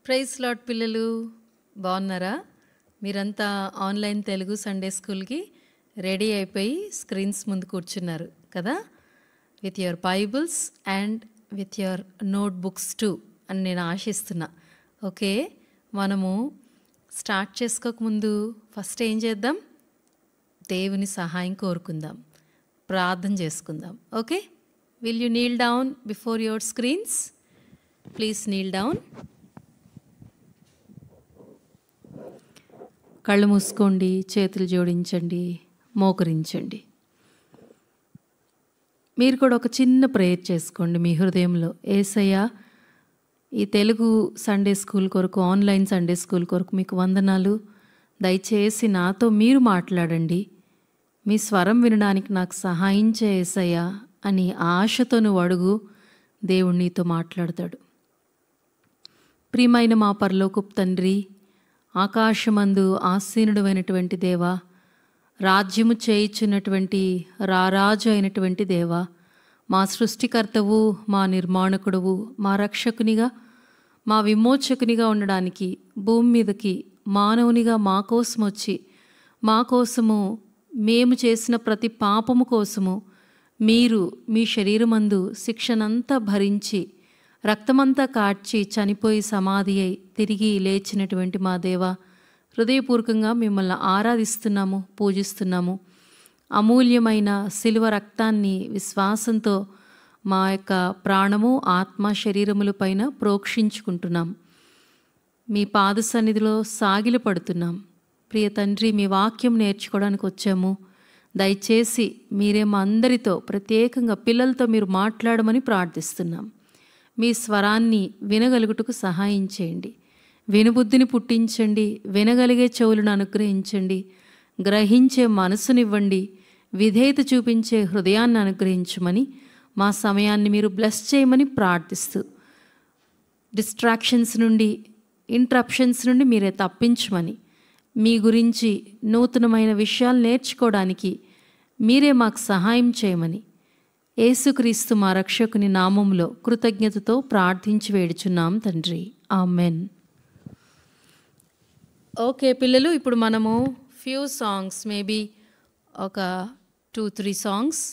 Praise lord పిల్లలు బాగున్నారా? మీరంతా ఆన్లైన్ తెలుగు సండే స్కూల్కి రెడీ అయిపోయి స్క్రీన్స్ ముందు కూర్చున్నారు కదా, with your Bibles and with your notebooks two అని నేను ఆశిస్తున్నా. ఓకే, మనము స్టార్ట్ చేసుకోకముందు ఫస్ట్ ఏం చేద్దాం? దేవుని సహాయం కోరుకుందాం, ప్రార్థన చేసుకుందాం. Okay, will you Neel down before your screens? Please Neel down. కళ్ళు మూసుకోండి, చేతులు జోడించండి, మోకరించండి. మీరు కూడా ఒక చిన్న ప్రేయర్ చేసుకోండి మీ హృదయంలో. యేసయ్యా, ఈ తెలుగు సండే స్కూల్ కొరకు, ఆన్లైన్ సండే స్కూల్ కొరకు మీకు వందనాలు. దయచేసి నాతో మీరు మాట్లాడండి, మీ స్వరం వినడానికి నాకు సహాయం చేయ యేసయ్యా అని ఆశతో నువ్వు అడుగు. దేవుడు నీతో మాట్లాడతాడు. ప్రియమైన మా పరలోకపు తండ్రి, ఆకాశమందు ఆసీనుడైనటువంటి దేవా, రాజ్యము చేయుచున్నటువంటి రారాజు అయినటువంటి దేవా, మా సృష్టికర్తవు, మా నిర్మాణకుడువు, మా రక్షకునిగా, మా విమోచకునిగా ఉండడానికి భూమి మీదకి మానవునిగా మా కోసం వచ్చి, మా కోసము, మేము చేసిన ప్రతి పాపము కోసము మీరు మీ శరీరమందు శిక్షనంతా భరించి, రక్తమంతా కార్చి, చనిపోయి సమాధి అయి తిరిగి లేచినటువంటి మా దేవా, హృదయపూర్వకంగా మిమ్మల్ని ఆరాధిస్తున్నాము, పూజిస్తున్నాము. అమూల్యమైన శిలువ రక్తాన్ని విశ్వాసంతో మా యొక్క ప్రాణము, ఆత్మ, శరీరముల పైన ప్రోక్షించుకుంటున్నాం. మీ పాద సన్నిధిలో సాగిలపడుతున్నాం. ప్రియ తండ్రి, మీ వాక్యం నేర్చుకోవడానికి వచ్చాము. దయచేసి మీరే మా అందరితో, ప్రత్యేకంగా పిల్లలతో మీరు మాట్లాడమని ప్రార్థిస్తున్నాం. మీ స్వరాన్ని వినగలుగుటకు సహాయం చేయండి. వినుబుద్ధిని పుట్టించండి, వినగలిగే చెవులను అనుగ్రహించండి, గ్రహించే మనసునివ్వండి, విధేయత చూపించే హృదయాన్ని అనుగ్రహించమని, మా సమయాన్ని మీరు బ్లెస్ చేయమని ప్రార్థిస్తూ, డిస్ట్రాక్షన్స్ నుండి, ఇంటరప్షన్స్ నుండి మీరే తప్పించమని, మీ గురించి నూతనమైన విషయాలు నేర్చుకోవడానికి మీరే మాకు సహాయం చేయమని, యేసుక్రీస్తు మా రక్షకుని నామములో కృతజ్ఞతతో ప్రార్థించి వేడుచున్నాం తండ్రి, ఆమెన్. ఓకే పిల్లలు, ఇప్పుడు మనము ఫ్యూ సాంగ్స్, మేబీ ఒక 2-3 సాంగ్స్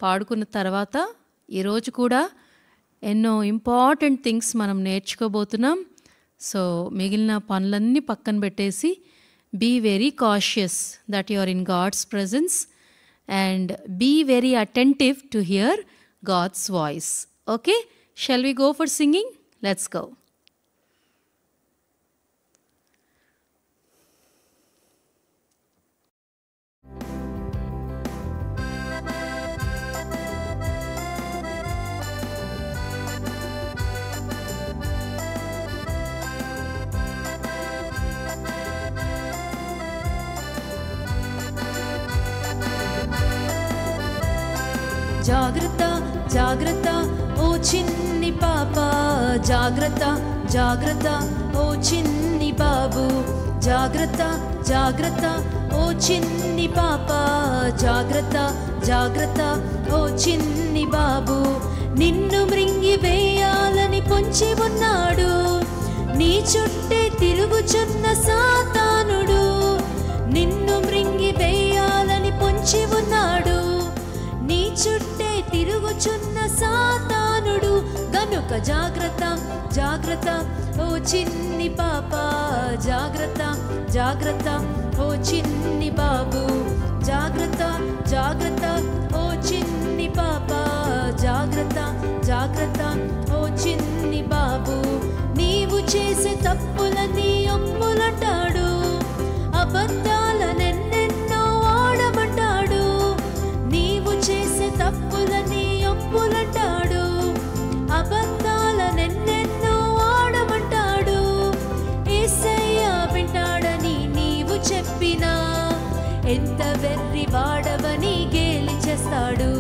పాడుకున్న తర్వాత ఈరోజు కూడా ఎన్నో ఇంపార్టెంట్ థింగ్స్ మనం నేర్చుకోబోతున్నాం. సో మిగిలిన పనులన్నీ పక్కన పెట్టేసి, be very cautious that you are in God's presence and be very attentive to hear God's voice. Okay, shall we go for singing? Let's go. జాగ్రత్త జాగ్రత్త ఓ చిన్ని పాప, జాగ్రత్త జాగ్రత్త ఓ చిన్ని బాబు, జాగ్రత్త జాగ్రత్త ఓ చిన్ని పాప, జాగ్రత్త జాగ్రత్త ఓ చిన్ని బాబు. నిన్ను మృంగి వేయాలని పొంచి ఉన్నాడు, నీ చుట్టే తిరుగుచున్న సాతానుడు. నిన్ను మృంగి వేయాలని పొంచి ఉన్నాడు, నీ చుట్టే తిరుగుచున్న సాతానుడు. గనుక జాగ్రత్త జాగ్రత్త ఓ చిన్ని పాప, జాగ్రత్త జాగ్రత్త ఓ చిన్ని బాబు, జాగ్రత్త జాగ్రత్త ఓ చిన్ని పాప, జాగ్రత్త జాగ్రత్త ఓ చిన్ని బాబు. నీవు చేసే తప్పులని ఒప్పులంటాడు, అబద్ధాలనెన్నెన్నో ఆడమంటాడు. నీవు చేసే తప్పులని ఒప్పులంటాడు, అబద్ధాలనెన్నెన్నో ఆడమంటాడు. యేసయ్య వింటాడని నీవు చెప్పినా, ఎంత వెర్రి వాడవని గేలి చేస్తాడు.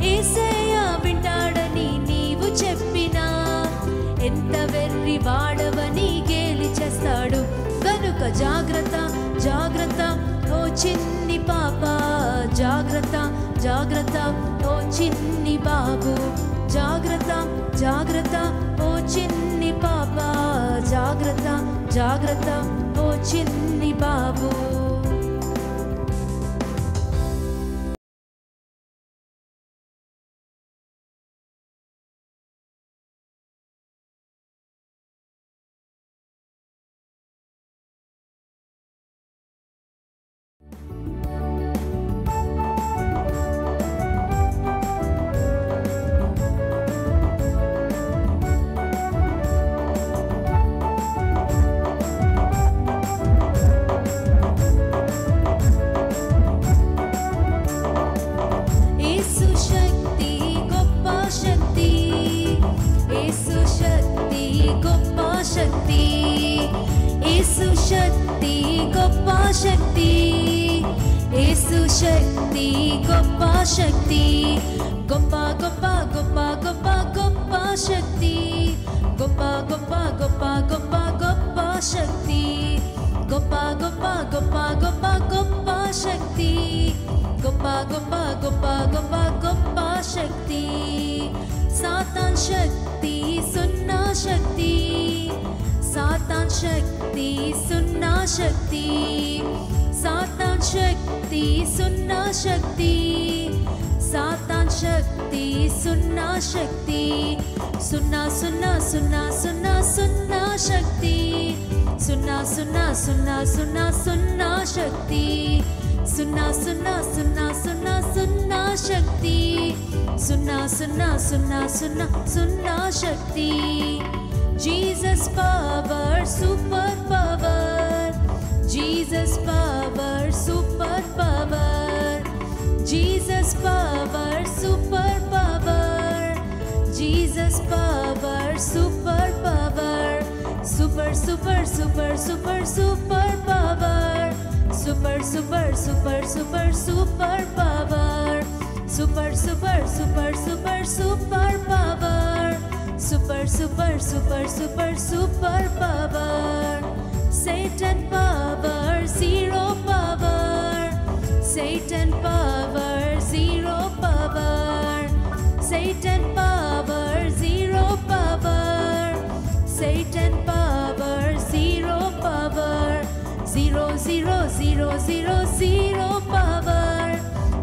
యేసయ్య వింటాడని నీవు చెప్పినా, ఎంత వెర్రి వాడవని గేలి చేస్తాడు. కనుక జాగ్రత్త జాగ్రత్త ఓ చిన్ని పాప, జాగ్రత్త జాగ్రత్త ఓ చిన్ని బాబు, జాగ్రత్త జాగ్రత్త ఓ చిన్ని పాప, జాగ్రత్త జాగ్రత్త జాగ్రత్త ఓ చిన్ని బాబు. శక్తి గొప్ప శక్తి గొప్ప గొప్ప గొప్ప గొప్ప గొప్ప శక్తి గొప్ప గొప్ప గొప్ప గొప్ప గొప్ప శక్తి గొప్ప గొప్ప గొప్ప గొప్ప గొప్ప శక్తి గొప్ప గొప్ప గొప్ప గొప్ప గొప్ప శక్తి. సాతాన్ శక్తి సున్నా శక్తి సాతాన్ శక్తి సున్నా శక్తి సాతాన్ శక్తి సున్నా శక్తి సాతాన్ శక్తి సున్నా శక్తి సున్నా సున్నా సున్నా సున్నా సున్నా శక్తి సున్నా సున్నా సున్నా సున్నా సున్నా శక్తి సున్నా సున్నా సున్నా సున్నా సున్నా శక్తి సున్నా సున్నా సున్నా సున్నా సున్నా శక్తి. Jesus power super power Jesus power super power Jesus power super power Jesus power super power super super super super super power super super super super super power super super super super super power super super super super super power. Satan power zero power Satan power zero power Satan power zero power Satan power zero power zero zero zero zero zero power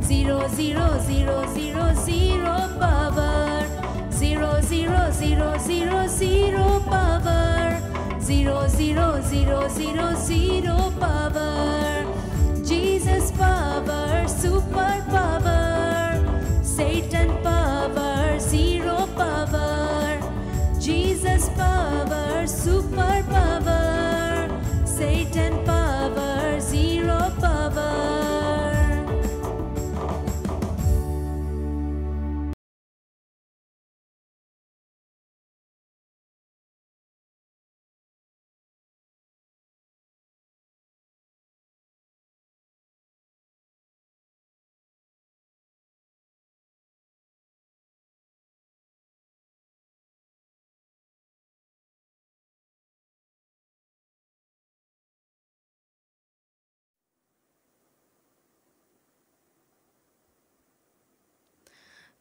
zero zero zero zero zero power zero zero zero zero zero power zero zero zero zero zero power. Jesus power super power Satan power zero power Jesus power super power Satan power zero power.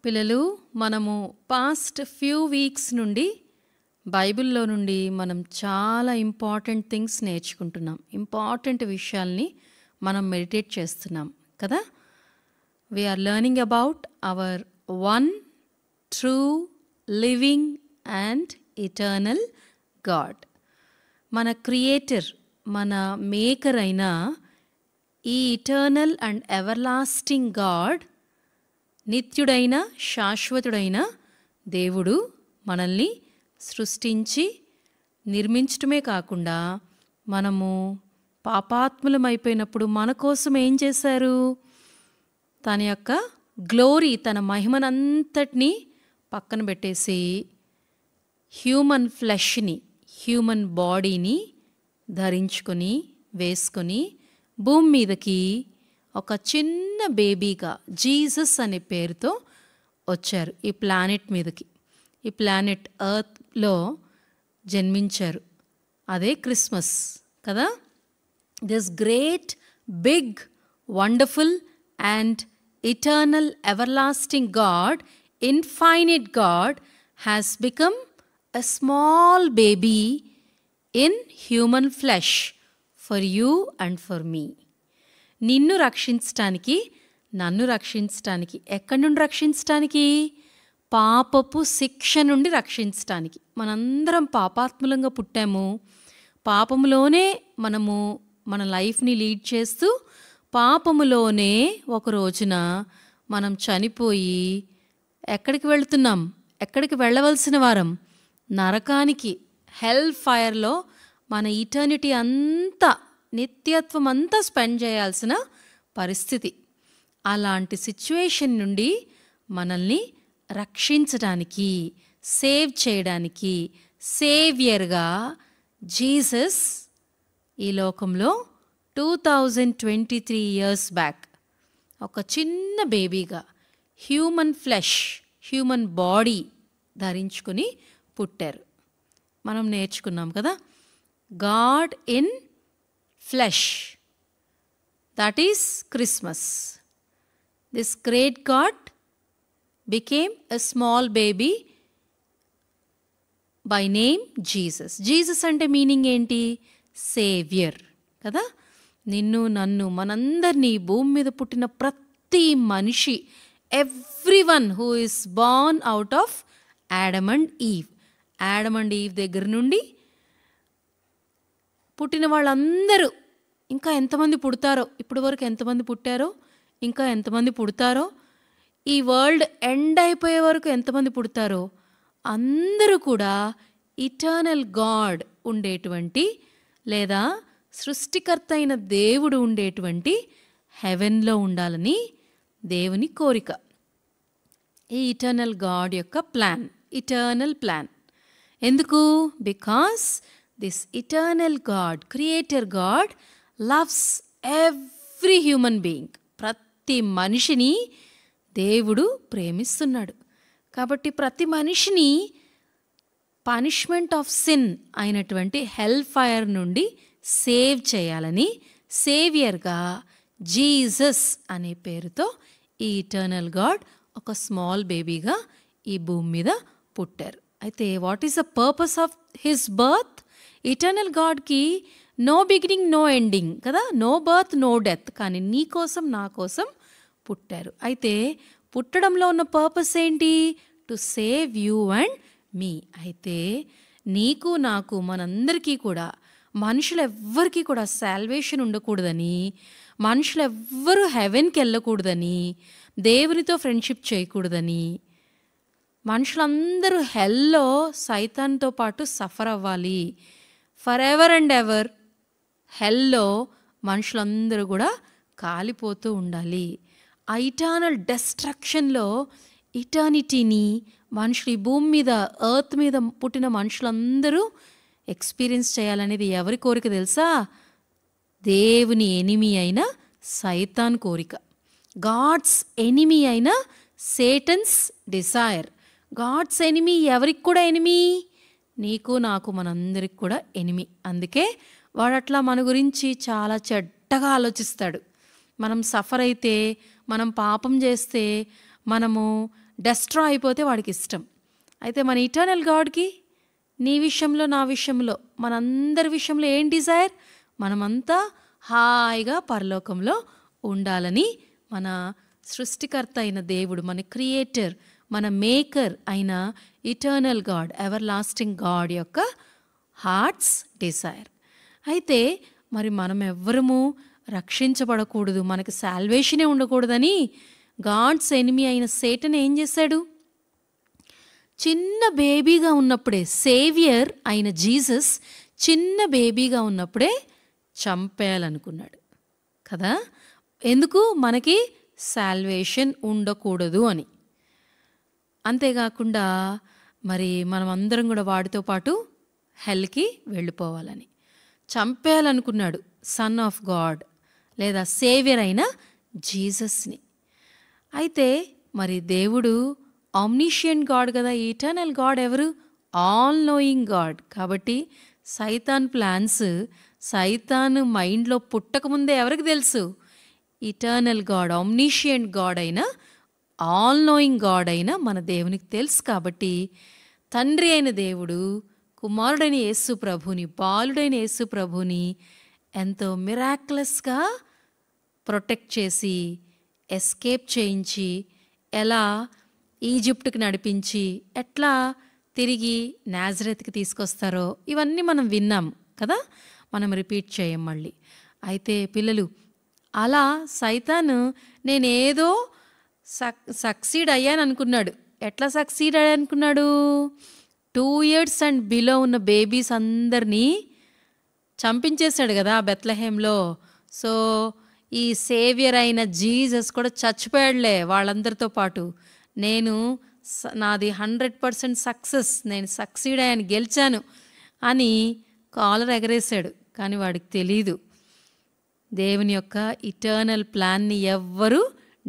పిల్లలు, మనము past few weeks నుండి బైబిల్లో నుండి మనం చాలా important things నేర్చుకుంటున్నాం. Important విషయాల్ని మనం మెడిటేట్ చేస్తున్నాం కదా. We are learning about our one true living and eternal God. మన క్రియేటర్, మన మేకర్ అయిన ఈ ఇటర్నల్ అండ్ ఎవర్లాస్టింగ్ గాడ్, నిత్యుడైన శాశ్వతుడైన దేవుడు మనల్ని సృష్టించి నిర్మించటమే కాకుండా మనము పాపాత్ములమైపోయినప్పుడు మన కోసం ఏం చేశారు? తన యొక్క గ్లోరీ, తన మహిమనంతటినీ పక్కన పెట్టేసి హ్యూమన్ ఫ్లెష్ని, హ్యూమన్ బాడీని ధరించుకొని వేసుకొని భూమి మీదకి ఒక చిన్న బేబీగా జీసస్ అనే పేరుతో వచ్చారు ఈ ప్లానెట్ మీదకి. ఈ ప్లానెట్ ఎర్త్లో జన్మించారు. అదే క్రిస్మస్ కదా. This great big wonderful and eternal everlasting God, infinite God, has become a small baby in human flesh for you and for me. నిన్ను రక్షించటానికి, నన్ను రక్షించటానికి. ఎక్కడి నుండి రక్షించటానికి? పాపపు శిక్ష నుండి రక్షించటానికి. మనందరం పాపాత్ములంగా పుట్టాము. పాపములోనే మనము మన లైఫ్ని లీడ్ చేస్తూ పాపములోనే ఒక రోజున మనం చనిపోయి ఎక్కడికి వెళుతున్నాం? ఎక్కడికి వెళ్ళవలసిన వారం? నరకానికి, హెల్ ఫైర్లో మన ఇటర్నిటీ అంతా, నిత్యత్వం అంతా స్పెండ్ చేయాల్సిన పరిస్థితి. అలాంటి సిచ్యువేషన్ నుండి మనల్ని రక్షించడానికి, సేవ్ చేయడానికి సేవియర్గా జీసస్ ఈ లోకంలో 2023 years బ్యాక్ ఒక చిన్న బేబీగా హ్యూమన్ ఫ్లెష్, హ్యూమన్ బాడీ ధరించుకుని పుట్టారు. మనం నేర్చుకున్నాం కదా, God in flesh, that is Christmas. This great God became a small baby by name Jesus. Jesus అంటే మీనింగ్ ఏంటి? సేవియర్ కదా. నిన్ను, నన్ను, మనందరినీ, భూమి మీద పుట్టిన ప్రతి మనిషి, everyone who is born out of Adam and Eve. Adam and Eve దగ్గర నుండి పుట్టిన వాళ్ళందరూ, ఇంకా ఎంతమంది పుడతారో, ఇప్పటి వరకు ఎంతమంది పుట్టారో, ఇంకా ఎంతమంది పుడతారో, ఈ వరల్డ్ ఎండ్ అయిపోయే వరకు ఎంతమంది పుడతారో అందరూ కూడా ఇటర్నల్ గాడ్ ఉండేటువంటి, లేదా సృష్టికర్త అయిన దేవుడు ఉండేటువంటి హెవెన్లో ఉండాలని దేవుని కోరిక. ఈ ఇటర్నల్ గాడ్ యొక్క ప్లాన్, ఇటర్నల్ ప్లాన్. ఎందుకు? Because this eternal God, creator God loves every human being. ప్రతి మనిషిని దేవుడు ప్రేమిస్తున్నాడు. కాబట్టి ప్రతి మనిషిని పనిష్మెంట్ ఆఫ్ సిన్ అయినటువంటి హెల్ ఫైర్ నుండి సేవ్ చేయాలని సేవియర్గా జీసస్ అనే పేరుతో ఈ ఇటర్నల్ గాడ్ ఒక స్మాల్ బేబీగా ఈ భూమి మీద పుట్టారు. అయితే what is the purpose of his birth? Eternal గాడ్కి నో బిగినింగ్, నో ఎండింగ్ కదా, నో బర్త్, నో డెత్. కానీ నీ కోసం, నా కోసం పుట్టారు. అయితే పుట్టడంలో ఉన్న పర్పస్ ఏంటి? టు సేవ్ యూ అండ్ మీ. అయితే నీకు, నాకు, మనందరికీ కూడా, మనుషులెవ్వరికీ కూడా సాల్వేషన్ ఉండకూడదని, మనుషులెవ్వరూ హెవెన్కి వెళ్ళకూడదని, దేవునితో ఫ్రెండ్షిప్ చేయకూడదని, మనుషులందరూ హెల్లో సైతాన్తో పాటు సఫర్ అవ్వాలి, for ever and ever hello మనుషులందరూ కూడా కాలిపోతూ ఉండాలి. ఆ ఇటర్నల్ డెస్ట్రక్షన్లో ఇటర్నిటీని మనుషులు, ఈ భూమి మీద, ఎర్త్ మీద పుట్టిన మనుషులందరూ ఎక్స్పీరియన్స్ చేయాలనేది ఎవరి కోరిక తెలుసా? దేవుని ఎనిమీ అయిన సైతాన్ కోరిక. గాడ్స్ ఎనిమీ అయిన సేటన్స్ డిజైర్. గాడ్స్ ఎనిమీ ఎవరికి కూడా ఎనిమీ? నీకు, నాకు, మనందరికి కూడా ఎనిమీ. అందుకే వాడు అట్లా మన గురించి చాలా చెడ్డగా ఆలోచిస్తాడు. మనం సఫర్ అయితే, మనం పాపం చేస్తే, మనము డెస్ట్రాయ్ అయిపోతే వాడికి ఇష్టం. అయితే మన ఇటర్నల్ గాడ్కి నీ విషయంలో, నా విషయంలో, మనందరి విషయంలో ఏం డిజైర్? మనమంతా హాయిగా పరలోకంలో ఉండాలని మన సృష్టికర్త అయిన దేవుడు, మన క్రియేటర్, మన మేకర్ అయిన eternal God, ever lasting God యొక్క హార్ట్స్ డిజైర్. అయితే మరి మనం ఎవ్వరము రక్షించబడకూడదు, మనకి సాల్వేషనే ఉండకూడదని గాడ్స్ ఎనిమీ అయిన సేటన్ ఏం చేశాడు? చిన్న బేబీగా ఉన్నప్పుడే, సేవియర్ అయిన జీసస్ చిన్న బేబీగా ఉన్నప్పుడే చంపేయాలనుకున్నాడు కదా. ఎందుకు? మనకి సాల్వేషన్ ఉండకూడదు అని. అంతేకాకుండా మరి మనం అందరం కూడా వాడితో పాటు హెల్కి వెళ్ళిపోవాలని చంపేయాలనుకున్నాడు సన్ ఆఫ్ గాడ్, లేదా సేవియర్ అయిన జీసస్ని. అయితే మరి దేవుడు ఆమ్నిషియంట్ గాడ్ కదా, ఇటర్నల్ గాడ్ ఎవరు? All knowing God. కాబట్టి సైతాన్ ప్లాన్స్, సైతాన్ మైండ్లో పుట్టకముందే ఎవరికి తెలుసు? ఇటర్నల్ గాడ్, ఆమ్నిషియంట్ గాడ్ అయిన, ఆల్ నోయింగ్ గాడ్ అయిన మన దేవునికి తెలుసు. కాబట్టి తండ్రి అయిన దేవుడు కుమారుడైన యేసు ప్రభుని, బాలుడైన యేసు ప్రభుని ఎంతో మిరాక్యులస్గా ప్రొటెక్ట్ చేసి, ఎస్కేప్ చేయించి, ఎలా ఈజిప్ట్కి నడిపించి, ఎట్లా తిరిగి నాజరేత్కి తీసుకొస్తారో ఇవన్నీ మనం విన్నాం కదా. మనం రిపీట్ చేయం మళ్ళీ. అయితే పిల్లలు, అలా సైతాను నేనేదో సక్సీడ్ అయ్యాను అనుకున్నాడు. ఎట్లా సక్సీడ్ అయ్యాను అనుకున్నాడు? 2 years అండ్ బిలో ఉన్న బేబీస్ అందరినీ చంపించేశాడు కదా బెత్లెహేంలో. సో ఈ సేవియర్ అయిన జీసస్ కూడా చచ్చిపోయాడులే వాళ్ళందరితో పాటు. నాది 100% సక్సెస్, నేను సక్సీడ్ అయ్యాను, గెలిచాను అని కాలర్ ఎగరేశాడు. కానీ వాడికి తెలీదు, దేవుని యొక్క ఇటర్నల్ ప్లాన్ని ఎవ్వరూ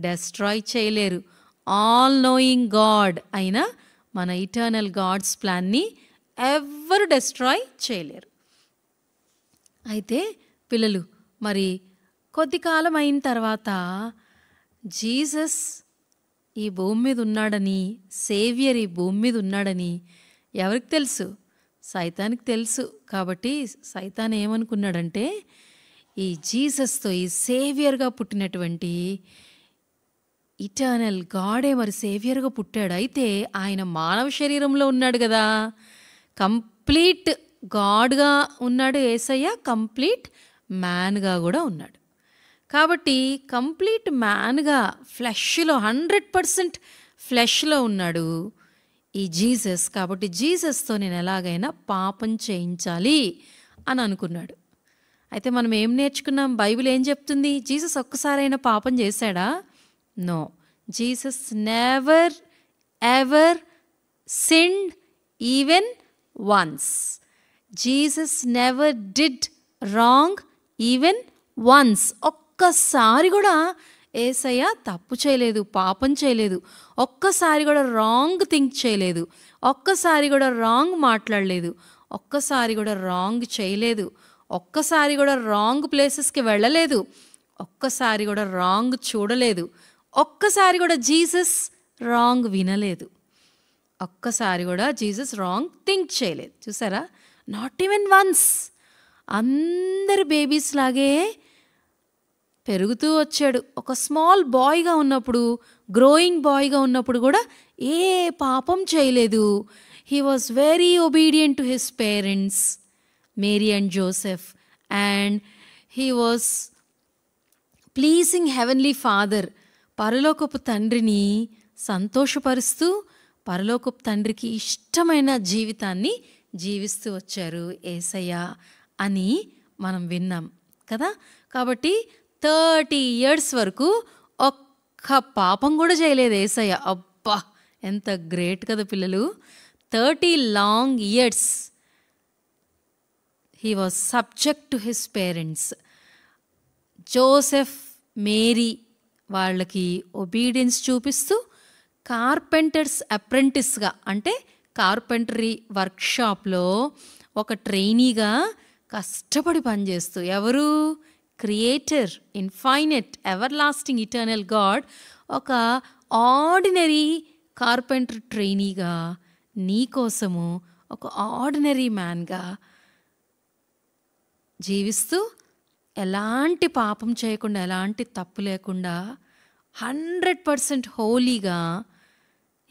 డెస్ట్రాయ్ చేయలేరు. ఆల్ నోయింగ్ గాడ్ అయిన మన ఇటర్నల్ గాడ్స్ ప్లాన్ని ఎవ్వరు డెస్ట్రాయ్ చేయలేరు. అయితే పిల్లలు, మరి కొద్ది కాలం అయిన తర్వాత జీసస్ ఈ భూమి మీద ఉన్నాడని, సేవియర్ ఈ భూమి మీద ఉన్నాడని ఎవరికి తెలుసు? సైతానికి తెలుసు. కాబట్టి సైతాన్ ఏమనుకున్నాడంటే, ఈ జీసస్తో, ఈ సేవియర్గా పుట్టినటువంటి ఇటర్నల్ గాడే మరి సేవియర్గా పుట్టాడు. అయితే ఆయన మానవ శరీరంలో ఉన్నాడు కదా, కంప్లీట్ గాడ్గా ఉన్నాడు యేసయ్య, కంప్లీట్ మ్యాన్గా కూడా ఉన్నాడు. కాబట్టి కంప్లీట్ మ్యాన్గా ఫ్లెష్లో 100% ఫ్లెష్లో ఉన్నాడు ఈ జీసస్. కాబట్టి జీసస్తో నేను ఎలాగైనా పాపం చేయించాలి అని అనుకున్నాడు. అయితే మనం ఏం నేర్చుకున్నాం? బైబిల్ ఏం చెప్తుంది? జీసస్ ఒక్కసారైనా పాపం చేశాడా? No, Jesus never ever sinned even once. Jesus never did wrong even once. ఒక్కసారి కూడా యేసయ్య తప్పు చేయలేదు, పాపం చేయలేదు. ఒక్కసారి కూడా రాంగ్ థింక్ చేయలేదు, ఒక్కసారి కూడా రాంగ్ మాట్లాడలేదు, ఒక్కసారి కూడా రాంగ్ చేయలేదు, ఒక్కసారి కూడా రాంగ్ ప్లేసెస్కి వెళ్ళలేదు, ఒక్కసారి కూడా రాంగ్ చూడలేదు, ఒక్కసారి కూడా జీసస్ రాంగ్ వినలేదు, ఒక్కసారి కూడా జీసస్ రాంగ్ థింక్ చేయలేదు. చూసారా? Not even once. అందరు బేబీస్ లాగే పెరుగుతూ వచ్చాడు. ఒక స్మాల్ బాయ్గా ఉన్నప్పుడు, గ్రోయింగ్ బాయ్గా ఉన్నప్పుడు కూడా ఏ పాపం చేయలేదు. He was very obedient to his parents, Mary and Joseph, and he was pleasing heavenly father. పరలోకపు తండ్రిని సంతోషపరుస్తూ, పరలోకపు తండ్రికి ఇష్టమైన జీవితాన్ని జీవిస్తూ వచ్చారు యేసయ్య అని మనం విన్నాం కదా. కాబట్టి 30 years వరకు ఒక్క పాపం కూడా చేయలేదు యేసయ్య. అబ్బా, ఎంత గ్రేట్ కదా పిల్లలు. 30 long years he was subject to his parents. Joseph, Mary వాళ్ళకి ఒబీడియన్స్ చూపిస్తూ, కార్పెంటర్స్ అప్రెంటిస్గా, అంటే కార్పెంటరీ వర్క్షాప్లో ఒక ట్రైనీగా కష్టపడి పనిచేస్తూ, ఎవరు? Creator, infinite, everlasting, eternal God ఒక ఆర్డినరీ కార్పెంటర్ ట్రైనీగా నీకోసము ఒక ఆర్డినరీ మ్యాన్గా జీవిస్తూ, ఎలాంటి పాపం చేయకుండా, ఎలాంటి తప్పు లేకుండా 100% హోలీగా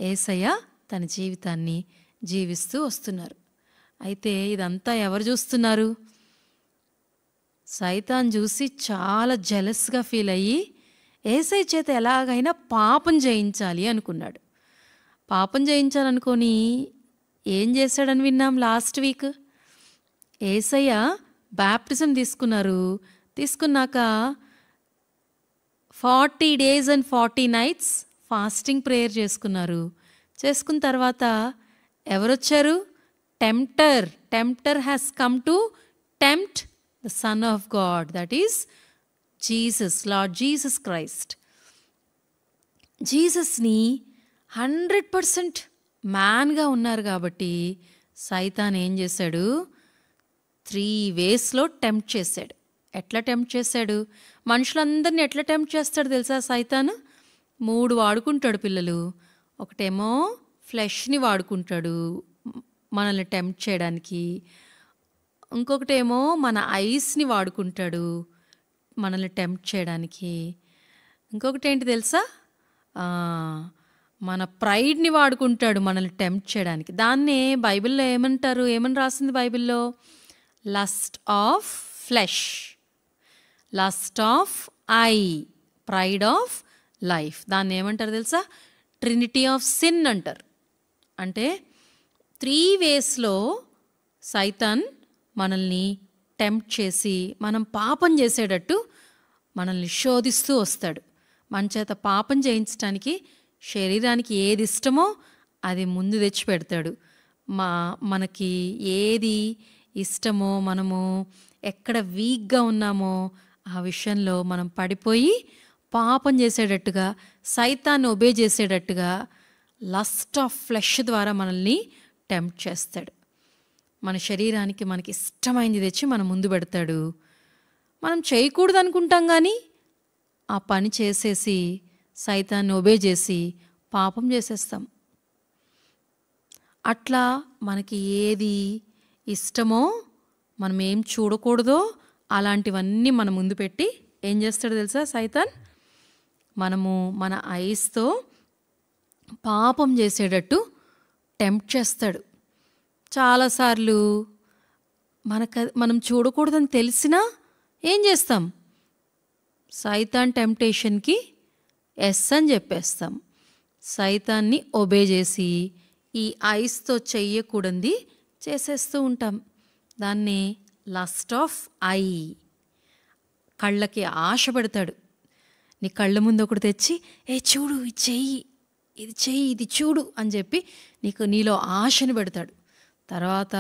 యేసయ్య తన జీవితాన్ని జీవిస్తూ వస్తున్నారు. అయితే ఇదంతా ఎవరు చూస్తున్నారు? సైతాన్ చూసి చాలా జెలస్గా ఫీల్ అయ్యి యేసయ్య చేత ఎలాగైనా పాపం చేయించాలి అనుకున్నాడు. పాపం చేయించాలనుకొని ఏం చేశాడని విన్నాం లాస్ట్ వీక్. యేసయ్య బ్యాప్టిజం తీసుకున్నారు. తీసుకున్నాక 40 days and 40 nights fasting prayer చేసుకున్నారు. చేసుకున్న తర్వాత ఎవరొచ్చారు? Tempter has come to tempt the son of God, that is Jesus, Lord Jesus Christ. జీసస్ని 100% మ్యాన్గా ఉన్నారు కాబట్టి సైతాన్ ఏం చేశాడు? 3 waysలో టెంప్ట్ చేశాడు. ఎట్లా టెంప్ట్ చేశాడు? మనుషులందరినీ ఎట్లా టెంప్ట్ చేస్తాడు తెలుసా సైతాను? 3 వాడుకుంటాడు పిల్లలు. ఒకటేమో ఫ్లెష్ని వాడుకుంటాడు, మనల్ని టెంప్ట్ చేయడానికి. ఇంకొకటేమో మన ఐస్‌ని వాడుకుంటాడు మనల్ని టెంప్ట్ చేయడానికి. ఇంకొకటి ఏంటి తెలుసా? మన ప్రైడ్‌ని వాడుకుంటాడు మనల్ని టెంప్ట్ చేయడానికి. దాన్నే బైబిల్‌లో ఏమంటారు? ఏమని రాసింది బైబిల్‌లో? Lust of flesh, lust of I, pride of life. దాన్ని ఏమంటారు తెలుసా? ట్రినిటీ ఆఫ్ సిన్ అంటారు. అంటే 3 వేస్‌లో సైతాన్ మనల్ని టెంప్ట్ చేసి మనం పాపం చేసేటట్టు మనల్ని శోధిస్తూ వస్తాడు. మన చేత పాపం చేయించడానికి శరీరానికి ఏది ఇష్టమో అది ముందు తెచ్చి పెడతాడు. మనకి ఏది ఇష్టమో, మనము ఎక్కడ వీక్గా ఉన్నామో ఆ విషయంలో మనం పడిపోయి పాపం చేసేటట్టుగా, సైతాన్ని ఒబే చేసేటట్టుగా లస్ట్ ఆఫ్ ఫ్లెష్ ద్వారా మనల్ని టెంప్ట్ చేస్తాడు. మన శరీరానికి మనకి ఇష్టమైంది తెచ్చి మన ముందు పెడతాడు. మనం చేయకూడదు అనుకుంటాం, కానీ ఆ పని చేసేసి సైతాన్ని ఒబే చేసి పాపం చేసేస్తాం. అట్లా మనకి ఏది ఇష్టమో, మనం ఏం చూడకూడదో అలాంటివన్నీ మన ముందు పెట్టి ఏం చేస్తాడు తెలుసా సైతాన్? మనము మన ఐస్‌తో పాపం చేసేటట్టు టెంప్ట్ చేస్తాడు. చాలాసార్లు మనం చూడకూడదని తెలిసినా ఏం చేస్తాం? సైతాన్ టెంప్టేషన్కి ఎస్ అని చెప్పేస్తాం. సైతాన్ని ఒబే చేసి ఈ ఐస్‌తో చెయ్యకూడనిది చేసేస్తూ ఉంటాం. దాన్ని లస్ట్ ఆఫ్ ఐ. కళ్ళకి ఆశ పెడతాడు. నీ కళ్ళ ముందు ఒకటి తెచ్చి, చూడు, ఇది చెయ్యి, ఇది చెయ్యి, ఇది చూడు అని చెప్పి నీలో ఆశను పెడతాడు. తర్వాత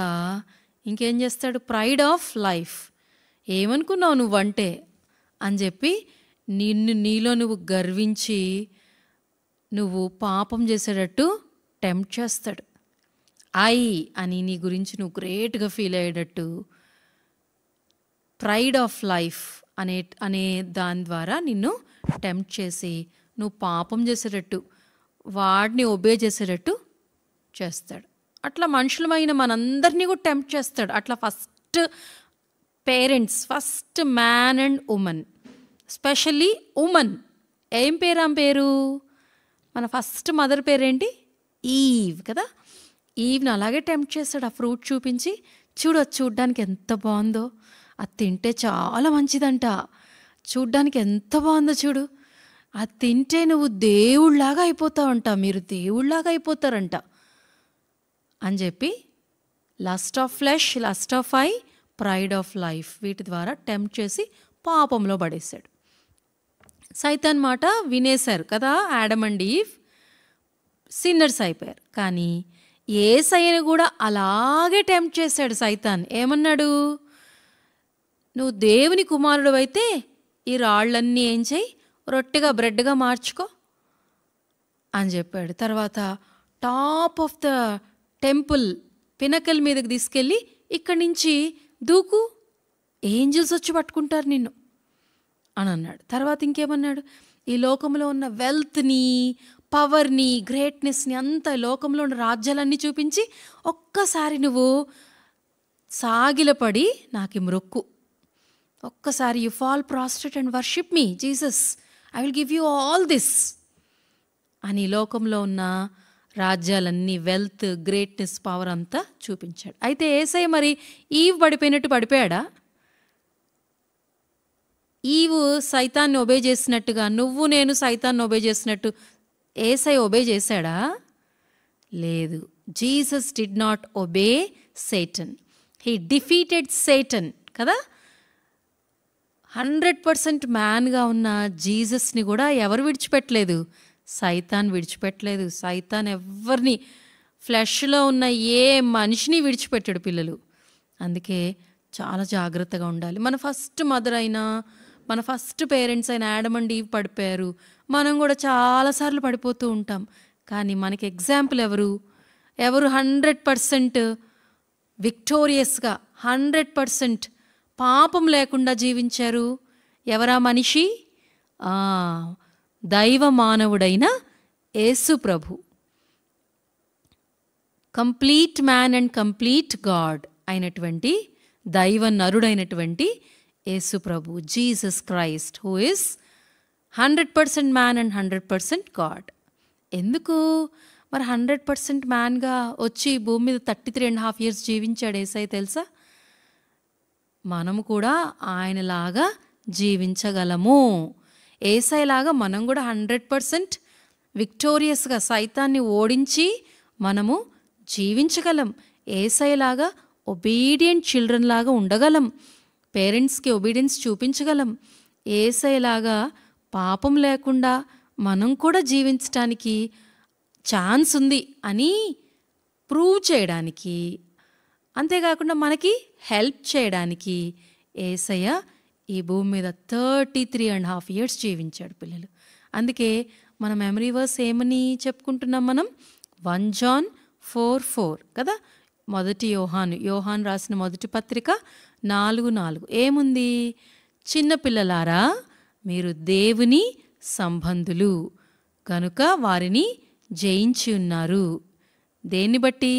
ఇంకేం చేస్తాడు? Pride of life. ఏమనుకున్నావు నువ్వంటే అని చెప్పి నీలో నువ్వు గర్వించి నువ్వు పాపం చేసేటట్టు టెంప్ట్ చేస్తాడు. ఐ అని నీ గురించి నువ్వు గ్రేట్గా ఫీల్ అయ్యేటట్టు ప్రైడ్ ఆఫ్ లైఫ్ అనే దాని ద్వారా నిన్ను టెంప్ట్ చేసి నువ్వు పాపం చేసేటట్టు, వాడిని ఒబే చేసేటట్టు చేస్తాడు. అట్లా మనుషులమైన మనందరినీ కూడా టెంప్ట్ చేస్తాడు. అట్లా first parents, first man and women, specially women. ఏం పేరు ఆమె పేరు? మన ఫస్ట్ మదర్ పేరేంటి? ఈవ్ కదా. ఈవ్ని అలాగే టెంప్ట్ చేస్తాడు. ఆ ఫ్రూట్ చూపించి, చూడు అది చూడ్డానికి ఎంత బాగుందో, అది తింటే చాలా మంచిదంట, చూడ్డానికి ఎంత బాగుందో చూడు, అది తింటే నువ్వు దేవుళ్ళలాగా అయిపోతావంట, మీరు దేవుళ్ళలాగా అయిపోతారంట అని చెప్పి lust of flesh, lust of I, pride of life, వీటి ద్వారా టెంప్ట్ చేసి పాపంలో పడేశాడు. సైతాన్ మాట వినేశారు కదా ఆడమ్ అండ్ ఈవ్, సిన్నర్స్ అయిపోయారు. కానీ యేసయ్యను కూడా అలాగే టెంప్ట్ చేశాడు సైతాన్. ఏమన్నాడు? నువ్వు దేవుని కుమారుడు అయితే ఈ రాళ్ళన్నీ ఏం చేయి, రొట్టెగా బ్రెడ్గా మార్చుకో అని చెప్పాడు. తర్వాత top of the temple pinnacle మీదకి తీసుకెళ్ళి ఇక్కడి నుంచి దూకు, ఏంజిల్స్ వచ్చి పట్టుకుంటారు నిన్ను అని అన్నాడు. తర్వాత ఇంకేమన్నాడు? ఈ లోకంలో ఉన్న వెల్త్ని, పవర్ని, గ్రేట్నెస్ని, అంత లోకంలో ఉన్న రాజ్యాలన్నీ చూపించి ఒక్కసారి నువ్వు సాగిలపడి నాకు మ్రొక్కు, ఒక్కసారి you fall prostrate and worship me Jesus, I will give you all this అని లోకంలో ఉన్న రాజ్యాలన్నీ, వెల్త్, గ్రేట్నెస్, పవర్ అంతా చూపించాడు. అయితే యేసయ్య మరి ఈవ్ పడిపోయినట్టు పడిపోయాడా? ఈవు సైతాన్ని ఒబే చేసినట్టుగా నువ్వు నేను సైతాన్ని ఒబే చేసినట్టు యేసయ్య ఒబే చేశాడా? లేదు. Jesus did not obey Satan, he defeated Satan కదా. 100% మ్యాన్గా ఉన్న జీసస్ని కూడా ఎవరు విడిచిపెట్టలేదు? సైతాన్ విడిచిపెట్టలేదు. సైతాన్ ఎవరిని, ఫ్లెష్లో ఉన్న ఏ మనిషిని విడిచిపెట్టాడు పిల్లలు. అందుకే చాలా జాగ్రత్తగా ఉండాలి. మన ఫస్ట్ మదర్ అయినా, మన ఫస్ట్ పేరెంట్స్ అయిన ఆడమ్ అండ్ ఈవ్ పడిపోయారు. మనం కూడా చాలాసార్లు పడిపోతూ ఉంటాం. కానీ మనకి ఎగ్జాంపుల్ ఎవరు? 100% విక్టోరియస్గా 100% పాపం లేకుండా జీవించారు? ఎవరా మనిషి? దైవ మానవుడైన యేసు ప్రభు. Complete man and complete God అయినటువంటి దైవ నరుడైనటువంటి యేసు ప్రభు, Jesus Christ, who is 100% man and 100% God. ఎందుకు మరి 100% మ్యాన్గా వచ్చి భూమి మీద 33.5 years జీవించాడు యేసయ్య తెలుసా? మనము కూడా ఆయనలాగా జీవించగలము. యేసయ్యలాగా మనం కూడా 100% విక్టోరియస్గా సైతాన్ని ఓడించి మనము జీవించగలం. యేసయ్యలాగా ఒబీడియంట్ చిల్డ్రన్ లాగా ఉండగలం. పేరెంట్స్కి ఒబీడియన్స్ చూపించగలం. యేసయ్యలాగా పాపం లేకుండా మనం కూడా జీవించడానికి ఛాన్స్ ఉంది అని ప్రూవ్ చేయడానికి, అంతేకాకుండా మనకి హెల్ప్ చేయడానికి యేసయ్య ఈ భూమి మీద 33.5 years జీవించాడు పిల్లలు. అందుకే మన మెమరీ వర్స్ ఏమని చెప్పుకుంటున్నాం మనం? 1 John 4:4 కదా. యోహాను రాసిన మొదటి పత్రిక 4:4 ఏముంది? చిన్నపిల్లలారా, మీరు దేవుని సంబంధులు కనుక వారిని జయించి ఉన్నారు. దేన్ని బట్టి?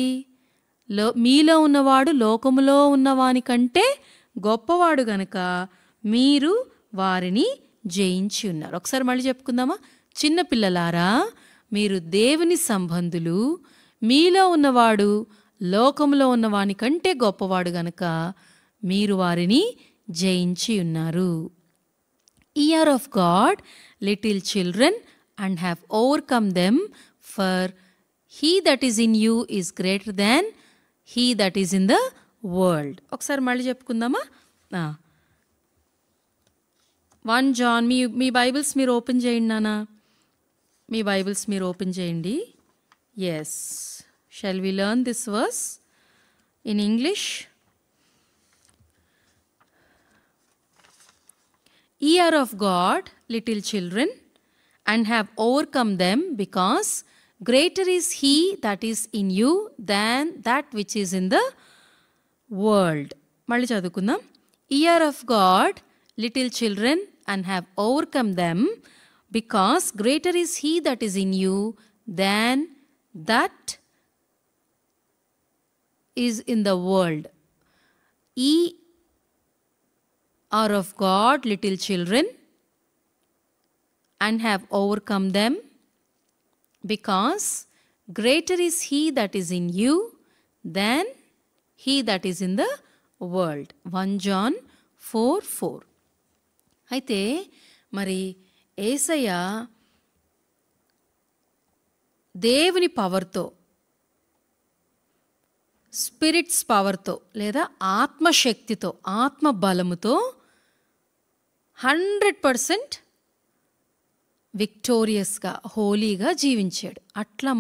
మీలో ఉన్నవాడు లోకములో ఉన్నవాని కంటే గొప్పవాడు గనుక మీరు వారిని జయించి ఉన్నారు. ఒకసారి మళ్ళీ చెప్పుకుందామా? చిన్నపిల్లలారా, మీరు దేవుని సంబంధులు, మీలో ఉన్నవాడు లోకములో ఉన్నవాని కంటే గొప్పవాడు గనుక మీరు వారిని జయించి ఉన్నారు. Ye are of God, little children, and have overcome them, for he that is in you is greater than he that is in the world. ఒకసారి మళ్ళీ చెప్పుకుందామా? 1 John, మీ బైబిల్స్ మీరు ఓపెన్ చేయండి నాన్న. మీ బైబిల్స్ మీరు ఓపెన్ చేయండి. Yes, shall we learn this verse in English? Ye are of God, little children, and have overcome them, because greater is he that is in you than that which is in the world. మళ్ళీ చదువుకుందాం. Ye are of God, little children, and have overcome them, because greater is he that is in you than that is in the world. Ye are of God, little children, and have overcome them, because greater is he that is in you than he that is in the world. 1 John 4:4. అయితే మరి యేసయ్య దేవుని పవర్తో, spirits పవర్తో లేదా ఆత్మశక్తితో, ఆత్మ బలముతో 100% విక్టోరియస్గా, హోలీగా జీవించాడు. అట్లా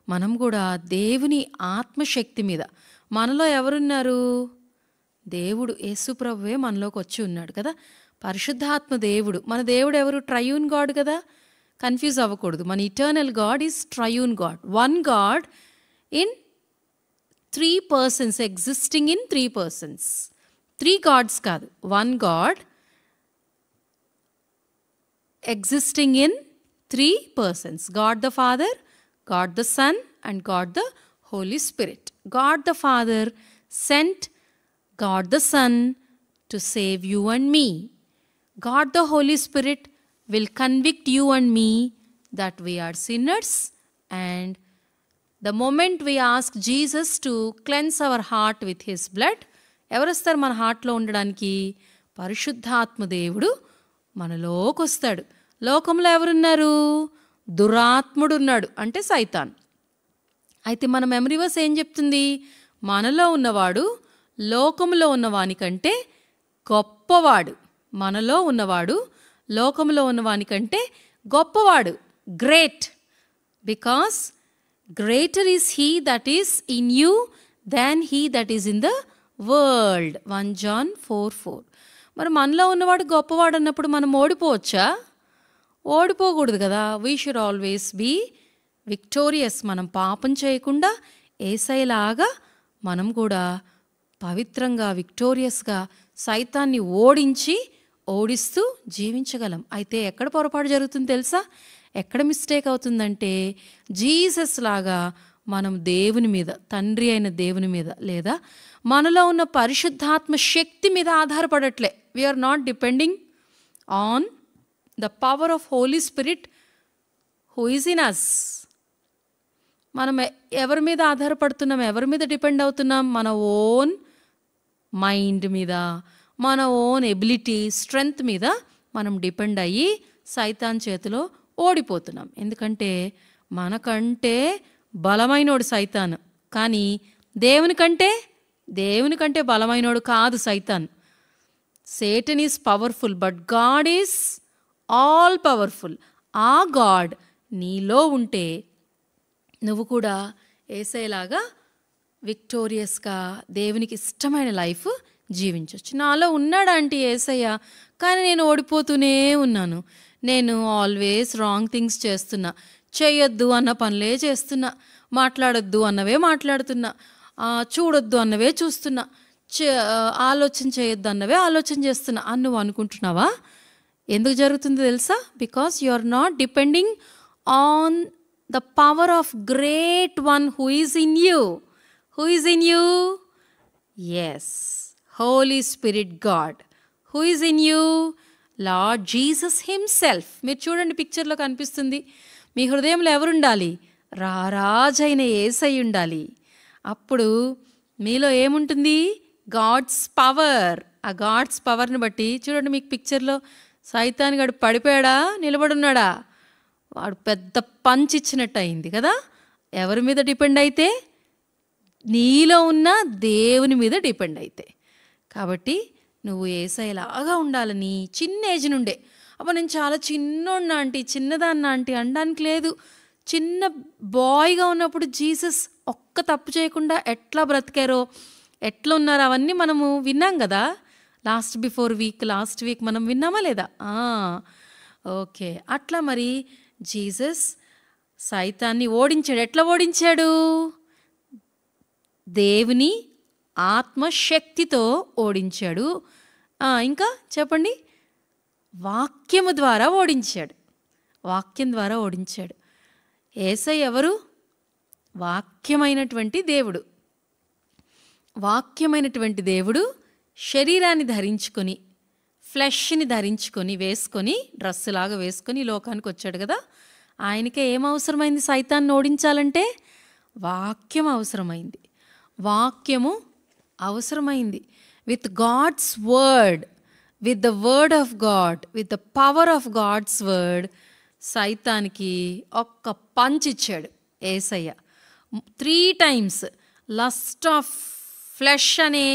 మనం కూడా దేవుని ఆత్మశక్తి మీద, మనలో ఎవరున్నారు? దేవుడు, యేసుప్రభువే మనలోకి వచ్చి ఉన్నాడు కదా. పరిశుద్ధాత్మ దేవుడు. మన దేవుడు ఎవరు? ట్రయూన్ గాడ్ కదా. కన్ఫ్యూజ్ అవ్వకూడదు. మన eternal God is triune God. One God in 3 persons, existing in 3 persons. 3 gods కాదు, 1 God existing in 3 persons. God the Father, God the Son, and God the Holy Spirit. God the Father sent God the Son to save you and me. God the Holy Spirit will convict you and me that we are sinners, and the moment we ask Jesus to cleanse our heart with his blood, ఎవరొస్తారు మన హార్ట్లో ఉండడానికి? పరిశుద్ధాత్మ దేవుడు మనలోకి వస్తాడు. లోకంలో ఎవరున్నారు? దురాత్ముడు ఉన్నాడు, అంటే సైతాన్. అయితే మన మెమరీ వర్స్ ఏం చెప్తుంది? మనలో ఉన్నవాడు లోకంలో ఉన్నవానికంటే గొప్పవాడు. మనలో ఉన్నవాడు లోకంలో ఉన్నవానికంటే గొప్పవాడు. Great, because greater is he that is in you than he that is in the world. 1 John 4:4. మరి మనలో ఉన్నవాడు గొప్పవాడు అన్నప్పుడు మనం ఓడిపోవచ్చా? ఓడిపోకూడదు కదా. We should always be victorious. మనం పాపం చేయకుండా యేసయ్యలాగా మనం కూడా పవిత్రంగా, విక్టోరియస్గా సైతాన్ని ఓడిస్తూ జీవించగలం. అయితే ఎక్కడ పొరపాటు జరుగుతుంది తెలుసా? ఎక్కడ మిస్టేక్ అవుతుందంటే, జీసస్ లాగా మనం దేవుని మీద, తండ్రి అయిన దేవుని మీద, లేదా మనలో ఉన్న పరిశుద్ధాత్మ శక్తి మీద ఆధారపడట్లే. We're not depending on the power of Holy Spirit who is in us. మనం ఎవరి మీద ఆధారపడుతున్నాం, ఎవరి మీద డిపెండ్ అవుతున్నాం? మన ఓన్ మైండ్ మీద, మన ఓన్ ఎబిలిటీ, స్ట్రెంగ్త్ మీద మనం డిపెండ్ అయ్యి సైతాన్ చేతిలో ఓడిపోతున్నాం. ఎందుకంటే మనకంటే బలమైనోడు సైతాన్, కానీ దేవుని కంటే బలమైనోడు కాదు సైతాన్. Satan is powerful, but God is all powerful. ఆ గాడ్ నీలో ఉంటే నువ్వు కూడా యేసయ్యలాగా విక్టోరియస్గా దేవునికి ఇష్టమైన లైఫ్ జీవించవచ్చు. నాలో ఉన్నాడా అంటే యేసయ్య, కానీ నేను ఓడిపోతూనే ఉన్నాను. నేను ఆల్వేస్ రాంగ్ థింగ్స్ చేస్తున్నా, చేయొద్దు అన్న పనులే చేస్తున్నా, మాట్లాడొద్దు అన్నవే మాట్లాడుతున్నా, చూడొద్దు అన్నవే చూస్తున్నా, ఆలోచన చేయొద్దు అన్నవే ఆలోచన చేస్తున్నా అని నువ్వు అనుకుంటున్నావా? ఎందుకు జరుగుతుందో తెలుసా? Because you are not depending on the power of great one who is in you. Who is in you? Yes, Holy Spirit God. Who is in you? Lord Jesus himself. మీరు చూడండి, పిక్చర్లో కనిపిస్తుంది. మీ హృదయంలో ఎవరుండాలి? రారాజైన యేసయ్య ఉండాలి. అప్పుడు మీలో ఏముంటుంది? God's power. ఆ గాడ్స్ పవర్ని బట్టి చూడండి, మీకు పిక్చర్లో సైతాన్ గడు పడిపోయాడా, నిలబడున్నాడా? వాడు పెద్ద పంచ్ ఇచ్చినట్టు అయింది కదా. ఎవరి మీద డిపెండ్ అయితే? నీలో ఉన్న దేవుని మీద డిపెండ్ అయితే. కాబట్టి నువ్వు యేసయ్యలాగా ఉండాలని చిన్న ఏజ్ నుండే, అప్పుడు నేను చాలా చిన్నోడినా ఆంటీ, చిన్నదాన్న ఆంటీ అనడానికి లేదు. చిన్న బాయ్గా ఉన్నప్పుడు జీసస్ ఒక్క తప్పు చేయకుండా ఎట్లా బ్రతికారో, ఎట్లా ఉన్నారో అవన్నీ మనము విన్నాం కదా. లాస్ట్ వీక్ మనం విన్నామా లేదా? ఓకే, అట్లా మరి జీసస్ సైతాన్ని ఓడించాడు. ఎట్లా ఓడించాడు? దేవుని ఆత్మశక్తితో ఓడించాడు. ఇంకా చెప్పండి. వాక్యము ద్వారా ఓడించాడు. వాక్యం ద్వారా ఓడించాడు. యేసయ్య ఎవరు? వాక్యమైనటువంటి దేవుడు. వాక్యమైనటువంటి దేవుడు శరీరాన్ని ధరించుకొని, ఫ్లెష్ని ధరించుకొని, వేసుకొని, డ్రెస్సులాగా వేసుకొని లోకానికి వచ్చాడు కదా. ఆయనకే ఏం అవసరమైంది? సైతాన్ని ఓడించాలంటే వాక్యం అవసరమైంది. వాక్యము అవసరమైంది. With God's word, with the word of God, with the power of God's word సైతానికి ఒక్క పంచ్ ఇచ్చాడు Yesayya. 3 times lust of flesh అనే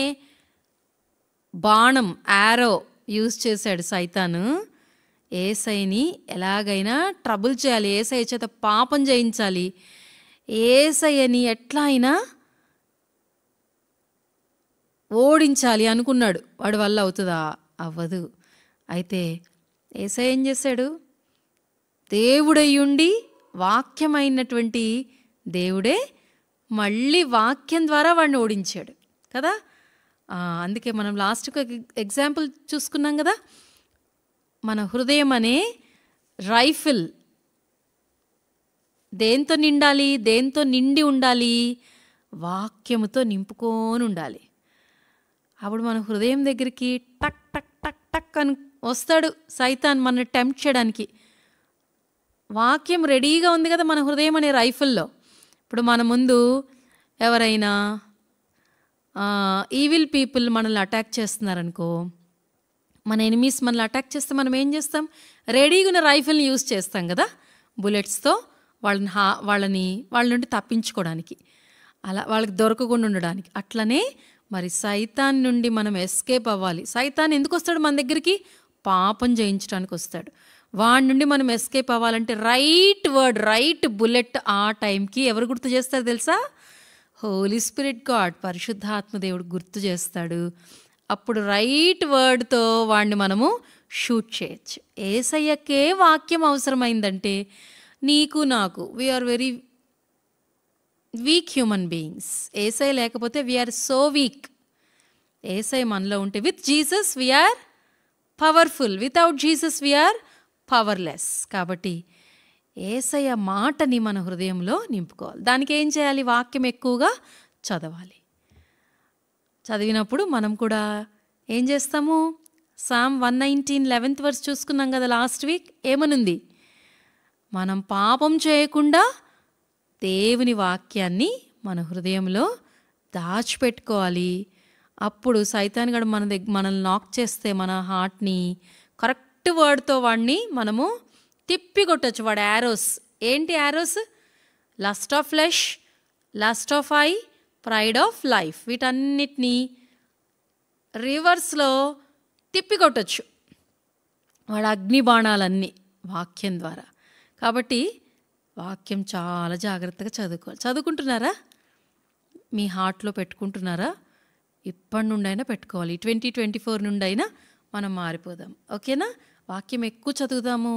బాణం, యారో యూజ్ చేశాడు సైతాను. యేసయ్యని ఎలాగైనా ట్రబుల్ చేయాలి, యేసయ్య చేత పాపం చేయించాలి, యేసయ్యని ఎట్లా అయినా ఓడించాలి అనుకున్నాడు. వాడి వల్ల అవుతుందా? అవ్వదు. అయితే యేసయ్య ఏం చేశాడు? దేవుడయ్యుండి, వాక్యమైనటువంటి దేవుడే మళ్ళీ వాక్యం ద్వారా వాడిని ఓడించాడు కదా. అందుకే మనం లాస్ట్కి ఎగ్జాంపుల్ చూసుకున్నాం కదా. మన హృదయం అనే రైఫిల్ దేంతో నిండాలి? దేంతో నిండి ఉండాలి? వాక్యముతో నింపుకొని ఉండాలి. అప్పుడు మన హృదయం దగ్గరికి టక్ టక్ టక్ టక్ అని వస్తాడు సైతాన్ మనల్ని టెంప్ట్ చేయడానికి. వాక్యం రెడీగా ఉంది కదా మన హృదయం అనే రైఫిల్లో. ఇప్పుడు మన ముందు ఎవరైనా ఈవిల్ పీపుల్ మనల్ని అటాక్ చేస్తున్నారనుకో, మన ఎనిమీస్ మనల్ని అటాక్ చేస్తే మనం ఏం చేస్తాం? రెడీగా ఉన్న రైఫిల్ని యూజ్ చేస్తాం కదా, బుల్లెట్స్తో వాళ్ళ నుండి తప్పించుకోవడానికి, అలా వాళ్ళకి దొరకకుండా ఉండడానికి. అట్లనే మరి సైతాన్ నుండి మనం ఎస్కేప్ అవ్వాలి. సైతాన్ ఎందుకు వస్తాడు మన దగ్గరికి? పాపం చేయించడానికి వస్తాడు. వాడి నుండి మనం ఎస్కేప్ అవ్వాలంటే రైట్ వర్డ్, రైట్ బుల్లెట్ ఆ టైంకి ఎవరు గుర్తు చేస్తారు తెలుసా? హోలీ స్పిరిట్ గాడ్, పరిశుద్ధాత్మ దేవుడు గుర్తు చేస్తాడు. అప్పుడు రైట్ వర్డ్తో వాడిని మనము షూట్ చేయొచ్చు. యేసయ్యకే వాక్యం అవసరమైందంటే నీకు నాకు, we're very weak human beings. Yesayya లేకపోతే వీఆర్ సో వీక్. యేసయ్య మనలో ఉంటే with Jesus we're powerful, without Jesus we're powerless. కాబట్టి యేసయ్య మాటని మన హృదయంలో నింపుకోవాలి. దానికి ఏం చేయాలి? వాక్యం ఎక్కువగా చదవాలి. చదివినప్పుడు మనం కూడా ఏం చేస్తాము? సామ్ 119 11th వర్స్ చూసుకున్నాం కదా లాస్ట్ వీక్. ఏమనుంది? మనం పాపం చేయకుండా దేవుని వాక్యాన్ని మన హృదయంలో దాచిపెట్టుకోవాలి. అప్పుడు సైతాన్ గడు మనల్ని నాక్ చేస్తే మన హార్ట్ని కరెక్ట్ వర్డ్తో వాడిని మనము తిప్పి కొట్టచ్చు. వాడు యారోస్. ఏంటి arrows? Lust of flesh, lust of I, pride of life. వీటన్నిటినీ రివర్స్లో తిప్పి కొట్టచ్చు వాడు అగ్ని బాణాలన్నీ వాక్యం ద్వారా. కాబట్టి వాక్యం చాలా జాగ్రత్తగా చదువుకోవాలి. చదువుకుంటున్నారా? మీ హార్ట్లో పెట్టుకుంటున్నారా? ఇప్పటి నుండైనా పెట్టుకోవాలి. 2024 నుండి అయినా మనం మారిపోదాం. ఓకేనా? వాక్యం ఎక్కువ చదువుదాము.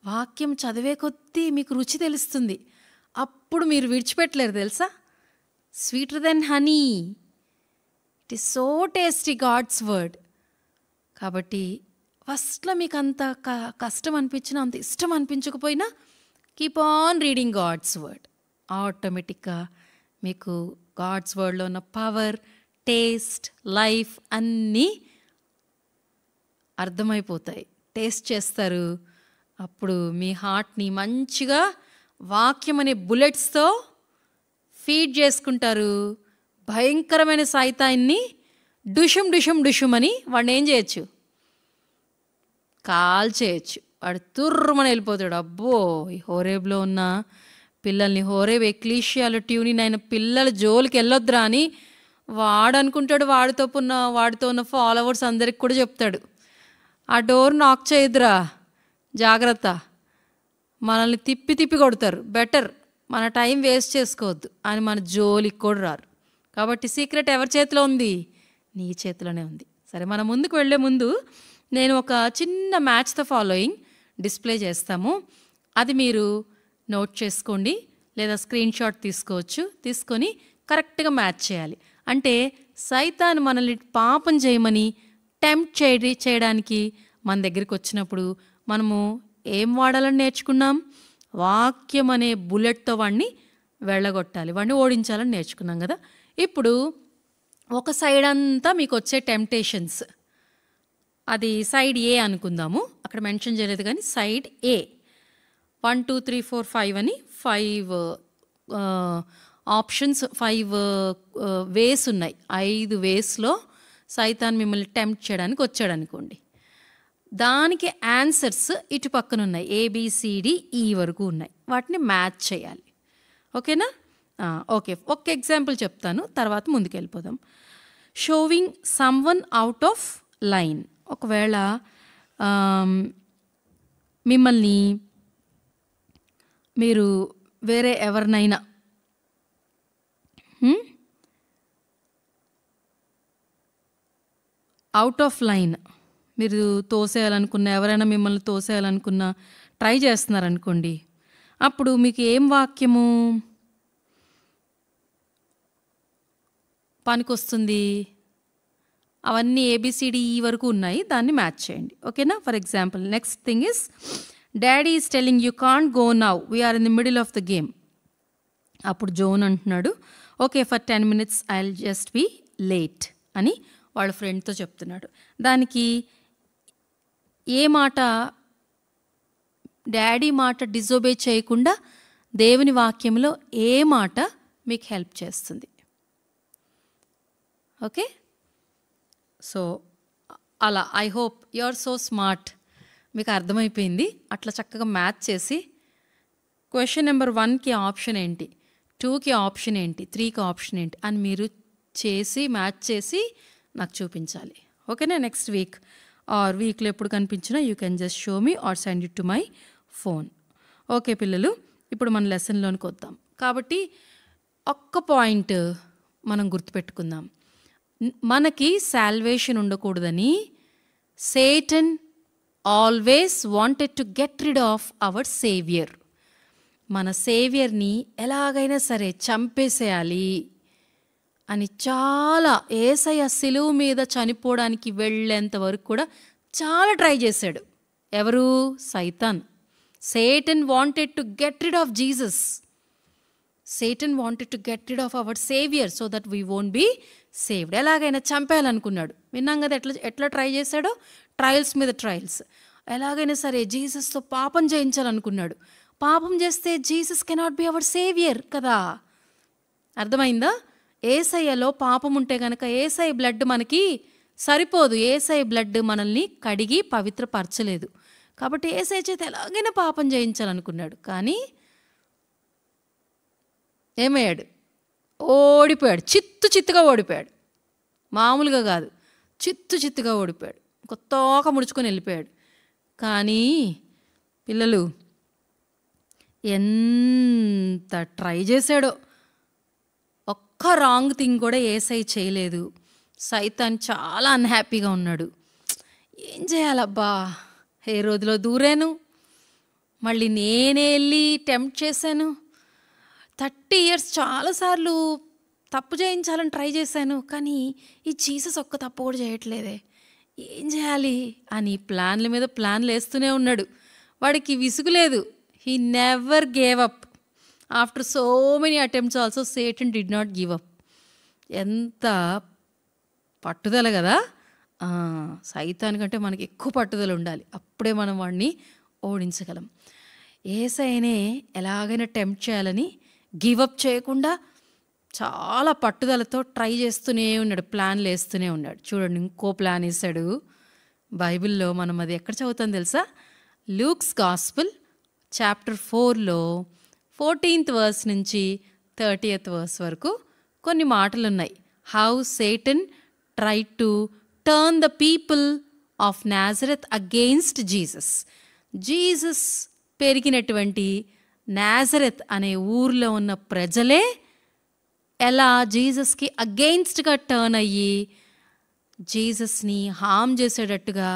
వాక్యం చదివే కొద్దీ మీకు రుచి తెలుస్తుంది. అప్పుడు మీరు విడిచిపెట్టలేరు తెలుసా? Sweeter then honey, it is so tasty God's word. కాబట్టి ఫస్ట్లో మీకు అంత కష్టం అనిపించినా, అంత ఇష్టం అనిపించకపోయినా keep on reading God's word. ఆటోమేటిక్గా మీకు గాడ్స్ వర్డ్లో ఉన్న పవర్, టేస్ట్, లైఫ్ అన్నీ అర్థమైపోతాయి. టేస్ట్ చేస్తారు. అప్పుడు మీ హార్ట్ని మంచిగా వాక్యం అనే బుల్లెట్స్తో ఫీడ్ చేసుకుంటారు. భయంకరమైన సైతాన్ని డుషుమ్ డుషుమ్ డుషుమ్ అని వాడిని ఏం చేయొచ్చు? కాల్ చేయొచ్చు. వాడు తుర్రమని వెళ్ళిపోతాడు. అబ్బో, ఈ హోరేబ్లో ఉన్న పిల్లల్ని, హోరేబ్ ఎక్లీషియాలో ట్యూనిన్ అయిన పిల్లల జోలికి వెళ్ళొద్దురా అని వాడు అనుకుంటాడు. వాడితో ఉన్న ఫాలోవర్స్ అందరికి కూడా చెప్తాడు, ఆ డోర్ నాక్ చేయొద్దురా, జాగ్రత్త, మనల్ని తిప్పి తిప్పి కొడతారు, బెటర్ మన టైం వేస్ట్ చేసుకోవద్దు అని మన జోలికి కూడా రారు. కాబట్టి సీక్రెట్ ఎవరి చేతిలో ఉంది? నీ చేతిలోనే ఉంది. సరే, మనం ముందుకు వెళ్ళే ముందు నేను ఒక చిన్న మ్యాచ్ ద ఫాలోయింగ్ డిస్ప్లే చేస్తాము. అది మీరు నోట్ చేసుకోండి, లేదా స్క్రీన్ షాట్ తీసుకోవచ్చు. తీసుకొని కరెక్ట్గా మ్యాచ్ చేయాలి. అంటే సైతాన్ మనల్ని పాపం చేయమని టెంప్ట్ చేయడానికి మన దగ్గరికి వచ్చినప్పుడు మనము ఏం వాడాలని నేర్చుకున్నాం? వాక్యం అనే బుల్లెట్తో వాడిని వెళ్ళగొట్టాలి, వాడిని ఓడించాలని నేర్చుకున్నాం కదా. ఇప్పుడు ఒక సైడ్ అంతా మీకు వచ్చే టెంప్టేషన్స్, అది సైడ్ ఏ అనుకుందాము. అక్కడ మెన్షన్ చేయలేదు కానీ సైడ్ ఏ 1 2 3 4 5 అని 5 ఆప్షన్స్, 5 వేస్ ఉన్నాయి. 5 వేస్లో సైతాన్ మిమ్మల్ని టెంప్ట్ చేయడానికి వచ్చాడు అనుకోండి. దానికి ఆన్సర్స్ ఇటు పక్కన ఉన్నాయి. ABCDE వరకు ఉన్నాయి. వాటిని మ్యాచ్ చేయాలి. ఓకేనా? ఓకే, ఒక ఎగ్జాంపుల్ చెప్తాను, తర్వాత ముందుకు వెళ్ళిపోదాం. Showing someone out of line. ఒకవేళ మిమ్మల్ని మీరు వేరే ఎవరినైనా అవుట్ ఆఫ్ లైన్ మీరు తోసేయాలనుకున్న, ఎవరైనా మిమ్మల్ని తోసేయాలనుకున్న ట్రై చేస్తున్నారనుకోండి, అప్పుడు మీకు ఏం వాక్యము పనికొస్తుంది? అవన్నీ ABCDE వరకు ఉన్నాయి, దాన్ని మ్యాచ్ చేయండి. ఓకేనా? For example, next thing is daddy is telling you can't go now, we are in the middle of the game. అప్పుడు జోన్ అంటున్నాడు, okay for 10 minutes I will just be late అని వాళ్ళ ఫ్రెండ్తో చెప్తున్నాడు. దానికి ఏ మాట, డాడీ మాట డిజోబే చేయకుండా దేవుని వాక్యంలో ఏ మాట మీకు హెల్ప్ చేస్తుంది? ఓకే, సో అలా I hope you are so smart, మీకు అర్థమైపోయింది. అట్లా చక్కగా మ్యాచ్ చేసి క్వశ్చన్ నెంబర్ 1కి ఆప్షన్ ఏంటి, 2కి ఆప్షన్ ఏంటి, 3కి ఆప్షన్ ఏంటి అని మీరు చేసి మ్యాచ్ చేసి నాకు చూపించాలి. ఓకేనా? నెక్స్ట్ వీక్ ఆర్ వీక్లో ఎప్పుడు కనిపించినా you can just show me or send it to my phone. Okay పిల్లలు, ఇప్పుడు మన లెసన్లోనికి వద్దాం. కాబట్టి ఒక్క పాయింట్ మనం గుర్తుపెట్టుకుందాం. మనకి సాల్వేషన్ ఉండకూడదని Satan always wanted to get rid of our saviour. మన సేవియర్ని ఎలాగైనా సరే చంపేసేయాలి అని చాలా, యేసయ్య సిలువ మీద చనిపోవడానికి వెళ్ళేంత వరకు కూడా చాలా ట్రై చేశాడు. ఎవరు? సైతాన్. Satan wanted to get rid of Jesus. Satan wanted to get rid of our saviour so that we won't be saved. ఎలాగైనా చంపేయాలనుకున్నాడు. విన్నాం కదా ఎట్లా ట్రై చేశాడో, ట్రయల్స్ మీద ట్రయల్స్. ఎలాగైనా సరే జీసస్తో పాపం చేయించాలనుకున్నాడు. పాపం చేస్తే Jesus cannot be our saviour కదా. అర్థమైందా? యేసయ్యలో పాపం ఉంటే కనుక యేసయ్య బ్లడ్ మనకి సరిపోదు. యేసయ్య బ్లడ్ మనల్ని కడిగి పవిత్రపరచలేదు. కాబట్టి యేసయ్య చేత ఎలాగైనా పాపం చేయించాలనుకున్నాడు. కానీ ఏమయ్యాడు? ఓడిపోయాడు. చిత్తుగా ఓడిపోయాడు. మామూలుగా కాదు, చిత్తుగా ఓడిపోయాడు. తోక ముడుచుకొని వెళ్ళిపోయాడు. కానీ పిల్లలు ఎంత ట్రై చేశాడో, ఒక్క రాంగ్ థింగ్ కూడా యేసయ్య చేయలేదు. సైతాన్ చాలా అన్హ్యాపీగా ఉన్నాడు. ఏం చేయాలబ్బా, ఏ రోజులో దూరాను, మళ్ళీ నేనే వెళ్ళి టెంప్ట్ చేశాను. 30 years చాలాసార్లు తప్పు చేయించాలని ట్రై చేశాను. కానీ ఈ జీసస్ ఒక్క తప్పు కూడా చేయట్లేదే, ఏం చేయాలి అని ప్లాన్ల మీద ప్లాన్లు వేస్తూనే ఉన్నాడు. వాడికి విసుగులేదు. He never gave up. After so many attempts also Satan did not give up. ఎంత పట్టుదల కదా. సైతానికంటే మనకి ఎక్కువ పట్టుదల ఉండాలి. అప్పుడే మనం వాడిని ఓడించగలం. యేసయ్యనే ఎలాగైనా టెంప్ట్ చేయాలని గివప్ చేయకుండా చాలా పట్టుదలతో ట్రై చేస్తూనే ఉన్నాడు, ప్లాన్లు వేస్తూనే ఉన్నాడు. చూడండి, ఇంకో ప్లాన్ వేసాడు. బైబిల్లో మనం అది ఎక్కడ చదువుతాం తెలుసా? లూక్స్ గాస్పుల్ చాప్టర్ 4లో 14th verse నుంచి 30th verse వరకు కొన్ని మాటలు ఉన్నాయి. How Satan try to turn the people of Nazareth against Jesus. Jesus పెరిగినటువంటి నాజరెత్ అనే ఊర్లో ఉన్న ప్రజలే ఎలా జీసస్కి అగెయిన్స్ట్గా టర్న్ అయ్యి జీసస్ని హామ్ చేసేటట్టుగా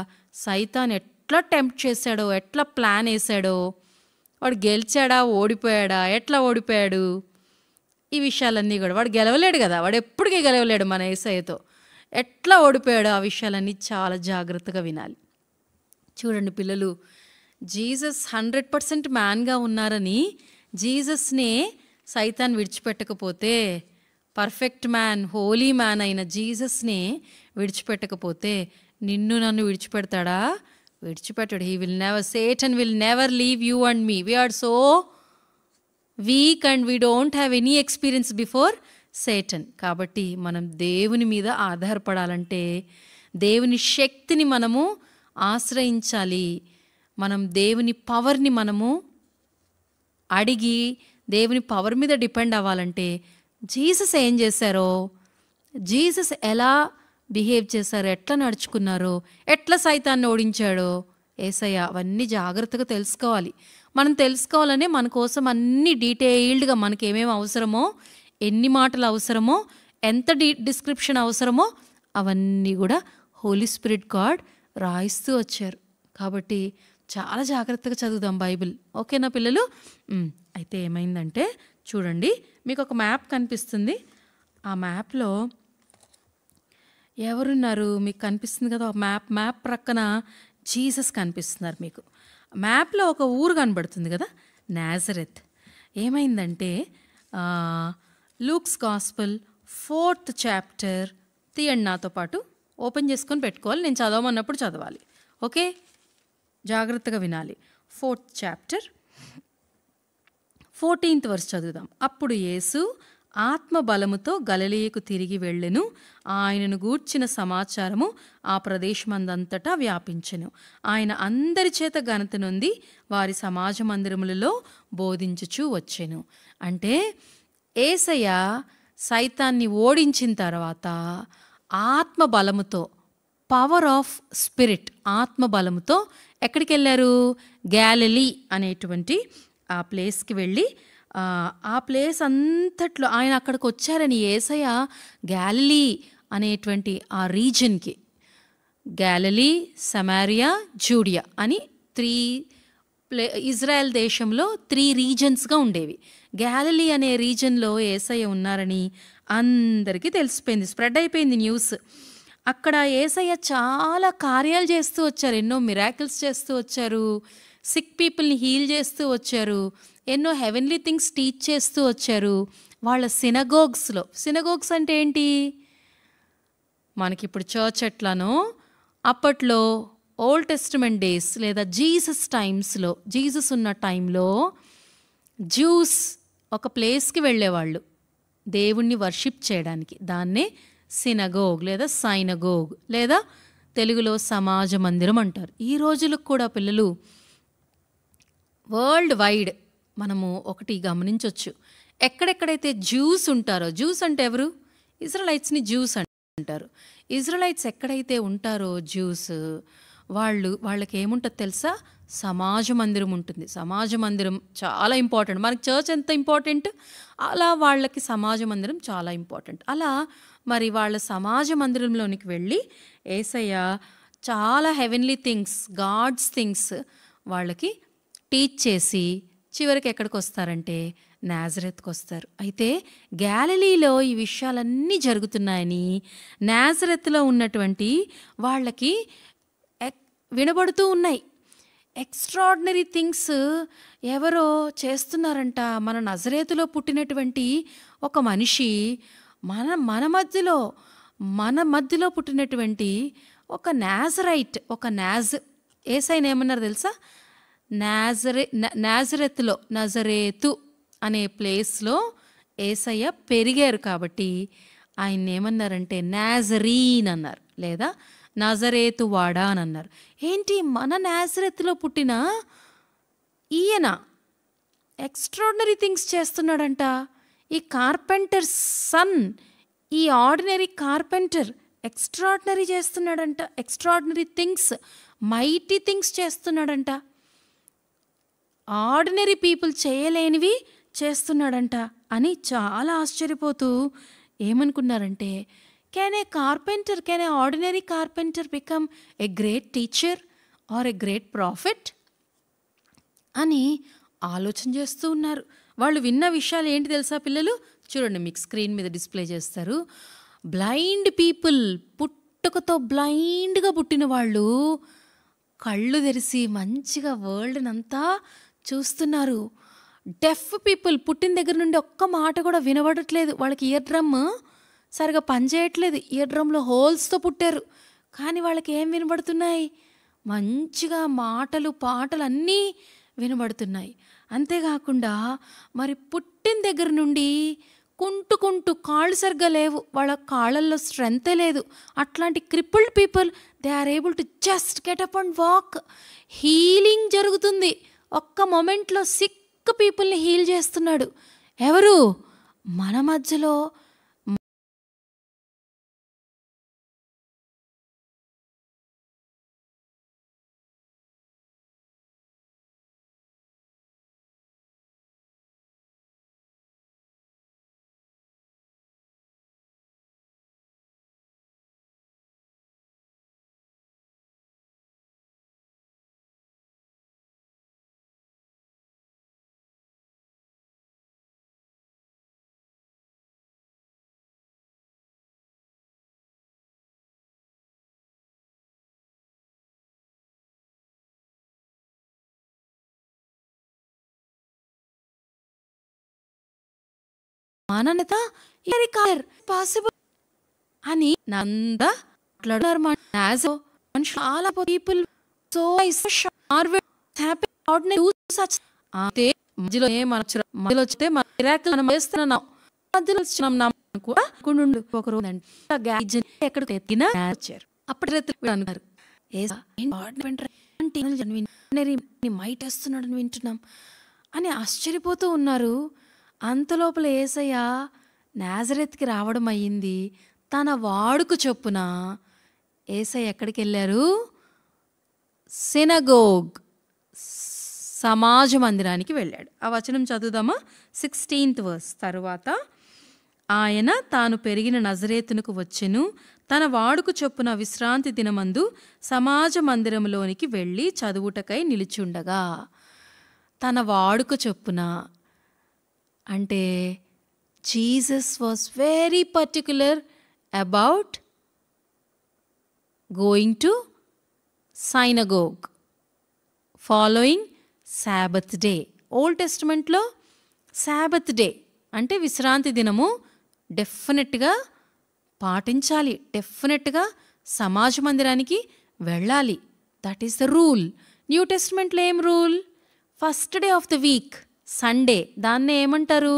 సైతాన్ ఎట్లా టెంప్ట్ చేశాడో, ఎట్లా ప్లాన్ వేసాడో, వాడు గెలిచాడా ఓడిపోయాడా, ఎట్లా ఓడిపోయాడు, ఈ విషయాలన్నీ కూడా వాడు గెలవలేడు కదా, వాడు ఎప్పటికీ గెలవలేడు మన యేసయ్యతో. ఎట్లా ఓడిపోయాడో ఆ విషయాలన్నీ చాలా జాగ్రత్తగా వినాలి. చూడండి పిల్లలు, జీసస్ 100% మ్యాన్గా ఉన్నారని జీసస్నే సైతాన్ విడిచిపెట్టకపోతే, పర్ఫెక్ట్ మ్యాన్, హోలీ మ్యాన్ అయిన జీసస్నే విడిచిపెట్టకపోతే నిన్ను నన్ను విడిచిపెడతాడా? విడిచిపెట్టాడు. He will never, Satan will never leave you and me. We are so weak and we don't have any experience before Satan. కాబట్టి మనం దేవుని మీద ఆధారపడాలంటే దేవుని శక్తిని మనము ఆశ్రయించాలి. మనం దేవుని పవర్ని మనము అడిగి దేవుని పవర్ మీద డిపెండ్ అవ్వాలంటే జీసస్ ఏం చేశారో, జీసస్ ఎలా బిహేవ్ చేశారో, ఎట్లా నడుచుకున్నారో, ఎట్లా సైతాన్ని ఓడించాడో యేసయ్య, అవన్నీ జాగ్రత్తగా తెలుసుకోవాలి. మనం తెలుసుకోవాలనే మన కోసం అన్ని డీటెయిల్డ్గా మనకి ఏమేమి అవసరమో, ఎన్ని మాటలు అవసరమో, ఎంత డిస్క్రిప్షన్ అవసరమో అవన్నీ కూడా హోలీ స్పిరిట్ గాడ్ రాయిస్తూ వచ్చారు. కాబట్టి చాలా జాగ్రత్తగా చదువుదాం బైబిల్. ఓకేనా పిల్లలు? అయితే ఏమైందంటే చూడండి, మీకు ఒక మ్యాప్ కనిపిస్తుంది. ఆ మ్యాప్లో ఎవరున్నారు మీకు కనిపిస్తుంది కదా, మ్యాప్ ప్రక్కన జీసస్ కనిపిస్తున్నారు మీకు. మ్యాప్లో ఒక ఊరు కనబడుతుంది కదా, నాజరెత్. ఏమైందంటే లూక్స్ గాస్పల్ 4th chapter తీయండి, నాతో పాటు ఓపెన్ చేసుకొని పెట్టుకోవాలి. నేను చదవమన్నప్పుడు చదవాలి. ఓకే, జాగ్రత్తగా వినాలి. 4th chapter 14th verse చదువుదాం. అప్పుడు యేసు ఆత్మబలముతో గలిలయకు తిరిగి వెళ్ళెను. ఆయనను గూర్చిన సమాచారము ఆ ప్రదేశమందంతటా వ్యాపించెను. ఆయన అందరి చేత ఘనత నొంది వారి సమాజ మందిరములలో బోధించుచూ వచ్చెను. అంటే యేసయ్య సైతాన్ని ఓడించిన తర్వాత ఆత్మబలముతో, పవర్ ఆఫ్ స్పిరిట్, ఆత్మబలముతో ఎక్కడికి వెళ్ళారు? గ్యాలిలీ అనేటువంటి ఆ ప్లేస్కి వెళ్ళి, ఆ ప్లేస్ అంతట్లో ఆయన అక్కడికి వచ్చారని యేసయ్య గ్యాలిలీ అనేటువంటి ఆ రీజన్కి, గ్యాలిలీ, సమారియా, జూడియా అని 3 ఇజ్రాయెల్ దేశంలో 3 రీజన్స్గా ఉండేవి. గ్యాలిలీ అనే రీజన్లో యేసయ్య ఉన్నారని అందరికీ తెలిసిపోయింది, స్ప్రెడ్ అయిపోయింది న్యూస్. అక్కడ యేసయ్య చాలా కార్యాలు చేస్తూ వచ్చారు, ఎన్నో మిరాకిల్స్ చేస్తూ వచ్చారు. సిక్ పీపుల్ని హీల్ చేస్తూ వచ్చారు, ఎన్నో హెవెన్లీ థింగ్స్ టీచ్ చేస్తూ వచ్చారు వాళ్ళ సినగోగ్స్లో. సినగోగ్స్ అంటే ఏంటి? మనకిప్పుడు చర్చ్ ఎట్లానో అప్పట్లో ఓల్డ్ టెస్టమెంట్ డేస్ లేదా జీసస్ టైమ్స్లో, జీసస్ ఉన్న టైంలో జ్యూస్ ఒక ప్లేస్కి వెళ్ళేవాళ్ళు దేవుణ్ణి వర్షిప్ చేయడానికి. దాన్నే సినగోగ్ లేదా సైనగోగ్ లేదా తెలుగులో సమాజ మందిరం అంటారు. ఈ రోజులకు కూడా పిల్లలు వరల్డ్ వైడ్ మనము ఒకటి గమనించవచ్చు, ఎక్కడెక్కడైతే జ్యూస్ ఉంటారో, జ్యూస్ అంటే ఎవరు? ఇజ్రాయెలైట్స్ని జ్యూస్ అంటారు. ఇజ్రాయెలైట్స్ ఎక్కడైతే ఉంటారో జ్యూస్, వాళ్ళకి ఏముంటుంది తెలుసా? సమాజ మందిరం ఉంటుంది. సమాజ మందిరం చాలా ఇంపార్టెంట్. మనకి చర్చ్ ఎంత ఇంపార్టెంట్, అలా వాళ్ళకి సమాజ మందిరం చాలా ఇంపార్టెంట్. అలా మరి వాళ్ళ సమాజ మందిరంలోనికి వెళ్ళి యేసయ్య చాలా హెవెన్లీ థింగ్స్, గాడ్స్ థింగ్స్ వాళ్ళకి టీచ్ చేసి చివరికి ఎక్కడికి వస్తారంటే నాజరెత్కి వస్తారు. అయితే గ్యాలిలీలో ఈ విషయాలన్నీ జరుగుతున్నాయని నాజరెత్లో ఉన్నటువంటి వాళ్ళకి వినబడుతూ ఉన్నాయి. ఎక్స్ట్రాడినరీ థింగ్స్ ఎవరో చేస్తున్నారంట. మన నజరేతులో పుట్టినటువంటి ఒక మనిషి, మన మధ్యలో పుట్టినటువంటి ఒక నాజరైట్, యేసయ్యను ఏమన్నారు తెలుసా? నజరేతు అనే ప్లేస్లో యేసయ్య పెరిగారు కాబట్టి ఆయన ఏమన్నారంటే నాజరీన్ అన్నారు, లేదా నజరేతు వాడా అని అన్నారు. ఏంటి, మన నాజరేతులో పుట్టిన ఈయన ఎక్స్ట్రాడినరీ థింగ్స్ చేస్తున్నాడంట. ఈ కార్పెంటర్ సన్, ఈ ఆర్డినరీ కార్పెంటర్ ఎక్స్ట్రాడినరీ చేస్తున్నాడంట. ఎక్స్ట్రాడినరీ థింగ్స్, మైటీ థింగ్స్ చేస్తున్నాడంట. ఆర్డినరీ పీపుల్ చేయలేనివి చేస్తున్నాడంట అని చాలా ఆశ్చర్యపోతూ ఏమనుకున్నారంటే, can a ordinary carpenter become a great teacher or a great prophet అని ఆలోచన చేస్తూ ఉన్నారు. వాళ్ళు విన్న విషయాలు ఏంటి తెలుసా పిల్లలు? చూడండి, మీకు స్క్రీన్ మీద డిస్ప్లే చేస్తారు. బ్లైండ్ పీపుల్, పుట్టుకతో బ్లైండ్గా పుట్టిన వాళ్ళు కళ్ళు తెరిచి మంచిగా వరల్డ్ని అంతా చూస్తున్నారు. డెఫ్ పీపుల్, పుట్టిన దగ్గర నుండి ఒక్క మాట కూడా వినబడట్లేదు, వాళ్ళకి ఇయర్ డ్రమ్ సరిగా పనిచేయట్లేదు, ఇయర్ డ్రమ్లో హోల్స్తో పుట్టారు, కానీ వాళ్ళకి ఏం వినబడుతున్నాయి? మంచిగా మాటలు, పాటలు అన్నీ వినబడుతున్నాయి. అంతేకాకుండా మరి పుట్టిన దగ్గర నుండి కుంటుకుంటూ కాళ్ళు సరిగ్గా లేవు, వాళ్ళ కాళ్ళల్లో స్ట్రెంతే లేదు. అట్లాంటి crippled people they are able to just get up and walk. Healing జరుగుతుంది. ఒక్క మొమెంట్లో సిక్ పీపుల్ని హీల్ చేస్తున్నాడు. ఎవరు? మన మధ్యలో మాననత పాసిబుల్ అని నంద మాట్లాడారు. మనుషులు చాలా పీపుల్ సో హ్యాపీ మధ్యలో మధ్యలో వస్తే మనం చేస్తున్నాం, మధ్యలో వచ్చినాం కూడా ఒకరు ఎక్కడికి ఎత్తినా అప్పటి అనుకున్నారు మైట్ వేస్తున్నాడని వింటున్నాం అని ఆశ్చర్యపోతూ ఉన్నారు. అంతలోపల యేసయ్య నాజరేత్కి రావడం అయ్యింది. తన వాడుకు చొప్పున యేసయ్య ఎక్కడికి వెళ్ళారు? సినగోగ్, సమాజ మందిరానికి వెళ్ళాడు. ఆ వచనం చదువుదామా? 16th verse. తరువాత ఆయన తాను పెరిగిన నజరేతునకు వచ్చెను, తన వాడుకు చొప్పున విశ్రాంతి దినమందు సమాజ మందిరంలోనికి వెళ్ళి చదువుటకై నిలుచుండగా. తన వాడుక చొప్పున అంటే Jesus was very particular about going to synagogue, following Sabbath day. Old టెస్టిమెంట్లో సాబత్ డే అంటే విశ్రాంతి దినము డెఫినెట్గా పాటించాలి, డెఫినెట్గా సమాజ మందిరానికి వెళ్ళాలి. That is the rule. New టెస్టిమెంట్లో ఏం రూల్? First day of the week Sunday, దాన్నే ఏమంటారు?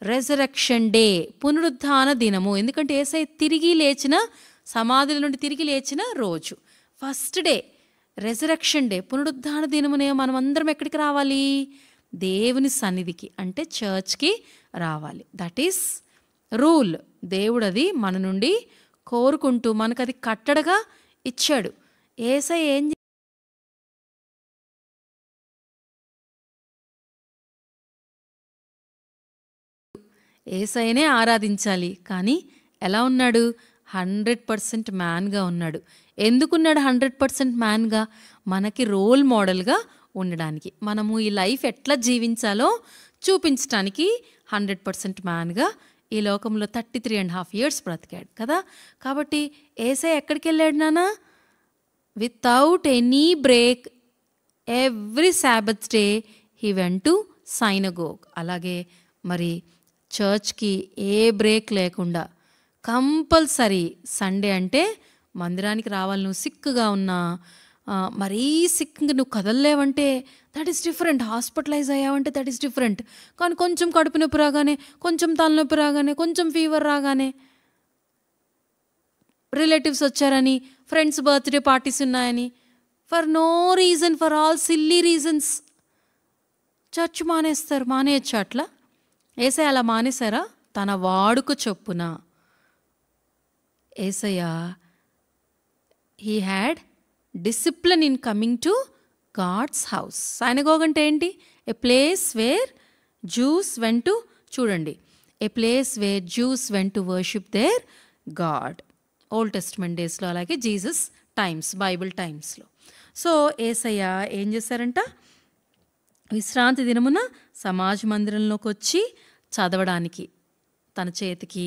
రెజరెక్షన్ డే, పునరుద్ధాన దినము. ఎందుకంటే యేసయ్య తిరిగి లేచిన, సమాధుల నుండి తిరిగి లేచిన రోజు ఫస్ట్ డే, రెజరెక్షన్ డే, పునరుద్ధాన దినమునే మనం అందరం ఎక్కడికి రావాలి? దేవుని సన్నిధికి, అంటే చర్చ్కి రావాలి. That is rule. దేవుడు అది మన నుండి కోరుకుంటూ మనకు అది కట్టడగా ఇచ్చాడు. యేసయ్య ఏం యేసయ్యనే ఆరాధించాలి. కానీ ఎలా ఉన్నాడు? 100% మ్యాన్గా ఉన్నాడు. ఎందుకున్నాడు 100% మ్యాన్గా? మనకి రోల్ మోడల్గా ఉండడానికి, మనము ఈ లైఫ్ ఎట్లా జీవించాలో చూపించడానికి 100% మ్యాన్గా ఈ లోకంలో 33.5 years బ్రతికాడు కదా. కాబట్టి యేసయ్య ఎక్కడికి వెళ్ళాడు నాన్న? Without any break every Sabbath day he went to synagogue. అలాగే మరి చర్చ్కి ఏ బ్రేక్ లేకుండా కంపల్సరీ సండే అంటే మందిరానికి రావాలి. నువ్వు సిక్గా ఉన్నా, మరీ సిక్గా నువ్వు కదలలేవంటే దట్ ఈస్ డిఫరెంట్. హాస్పిటలైజ్ అయ్యావంటే దట్ ఈస్ డిఫరెంట్. కానీ కొంచెం కడుపు నొప్పి రాగానే, కొంచెం తలనొప్పి రాగానే, కొంచెం ఫీవర్ రాగానే, రిలేటివ్స్ వచ్చారని, ఫ్రెండ్స్ బర్త్డే పార్టీస్ ఉన్నాయని, for no reason, for all silly reasons church మానేస్తారు. మానేయచ్చు అట్లా? యేసయ్య అలా మానేశారా? తన వాడుక చొప్పున Yesayya he had discipline in coming to God's house. Synagogue అంటే ఏంటి? A place where Jews went to, చూడండి, a place where Jews went to worship their God. Old testament డేస్లో, అలాగే జీసస్ టైమ్స్, బైబిల్ టైమ్స్లో. సో యేసయ్య ఏం చేశారంట? విశ్రాంతి దినమున సమాజ మందిరంలోకి వచ్చి చదవడానికి తన చేతికి,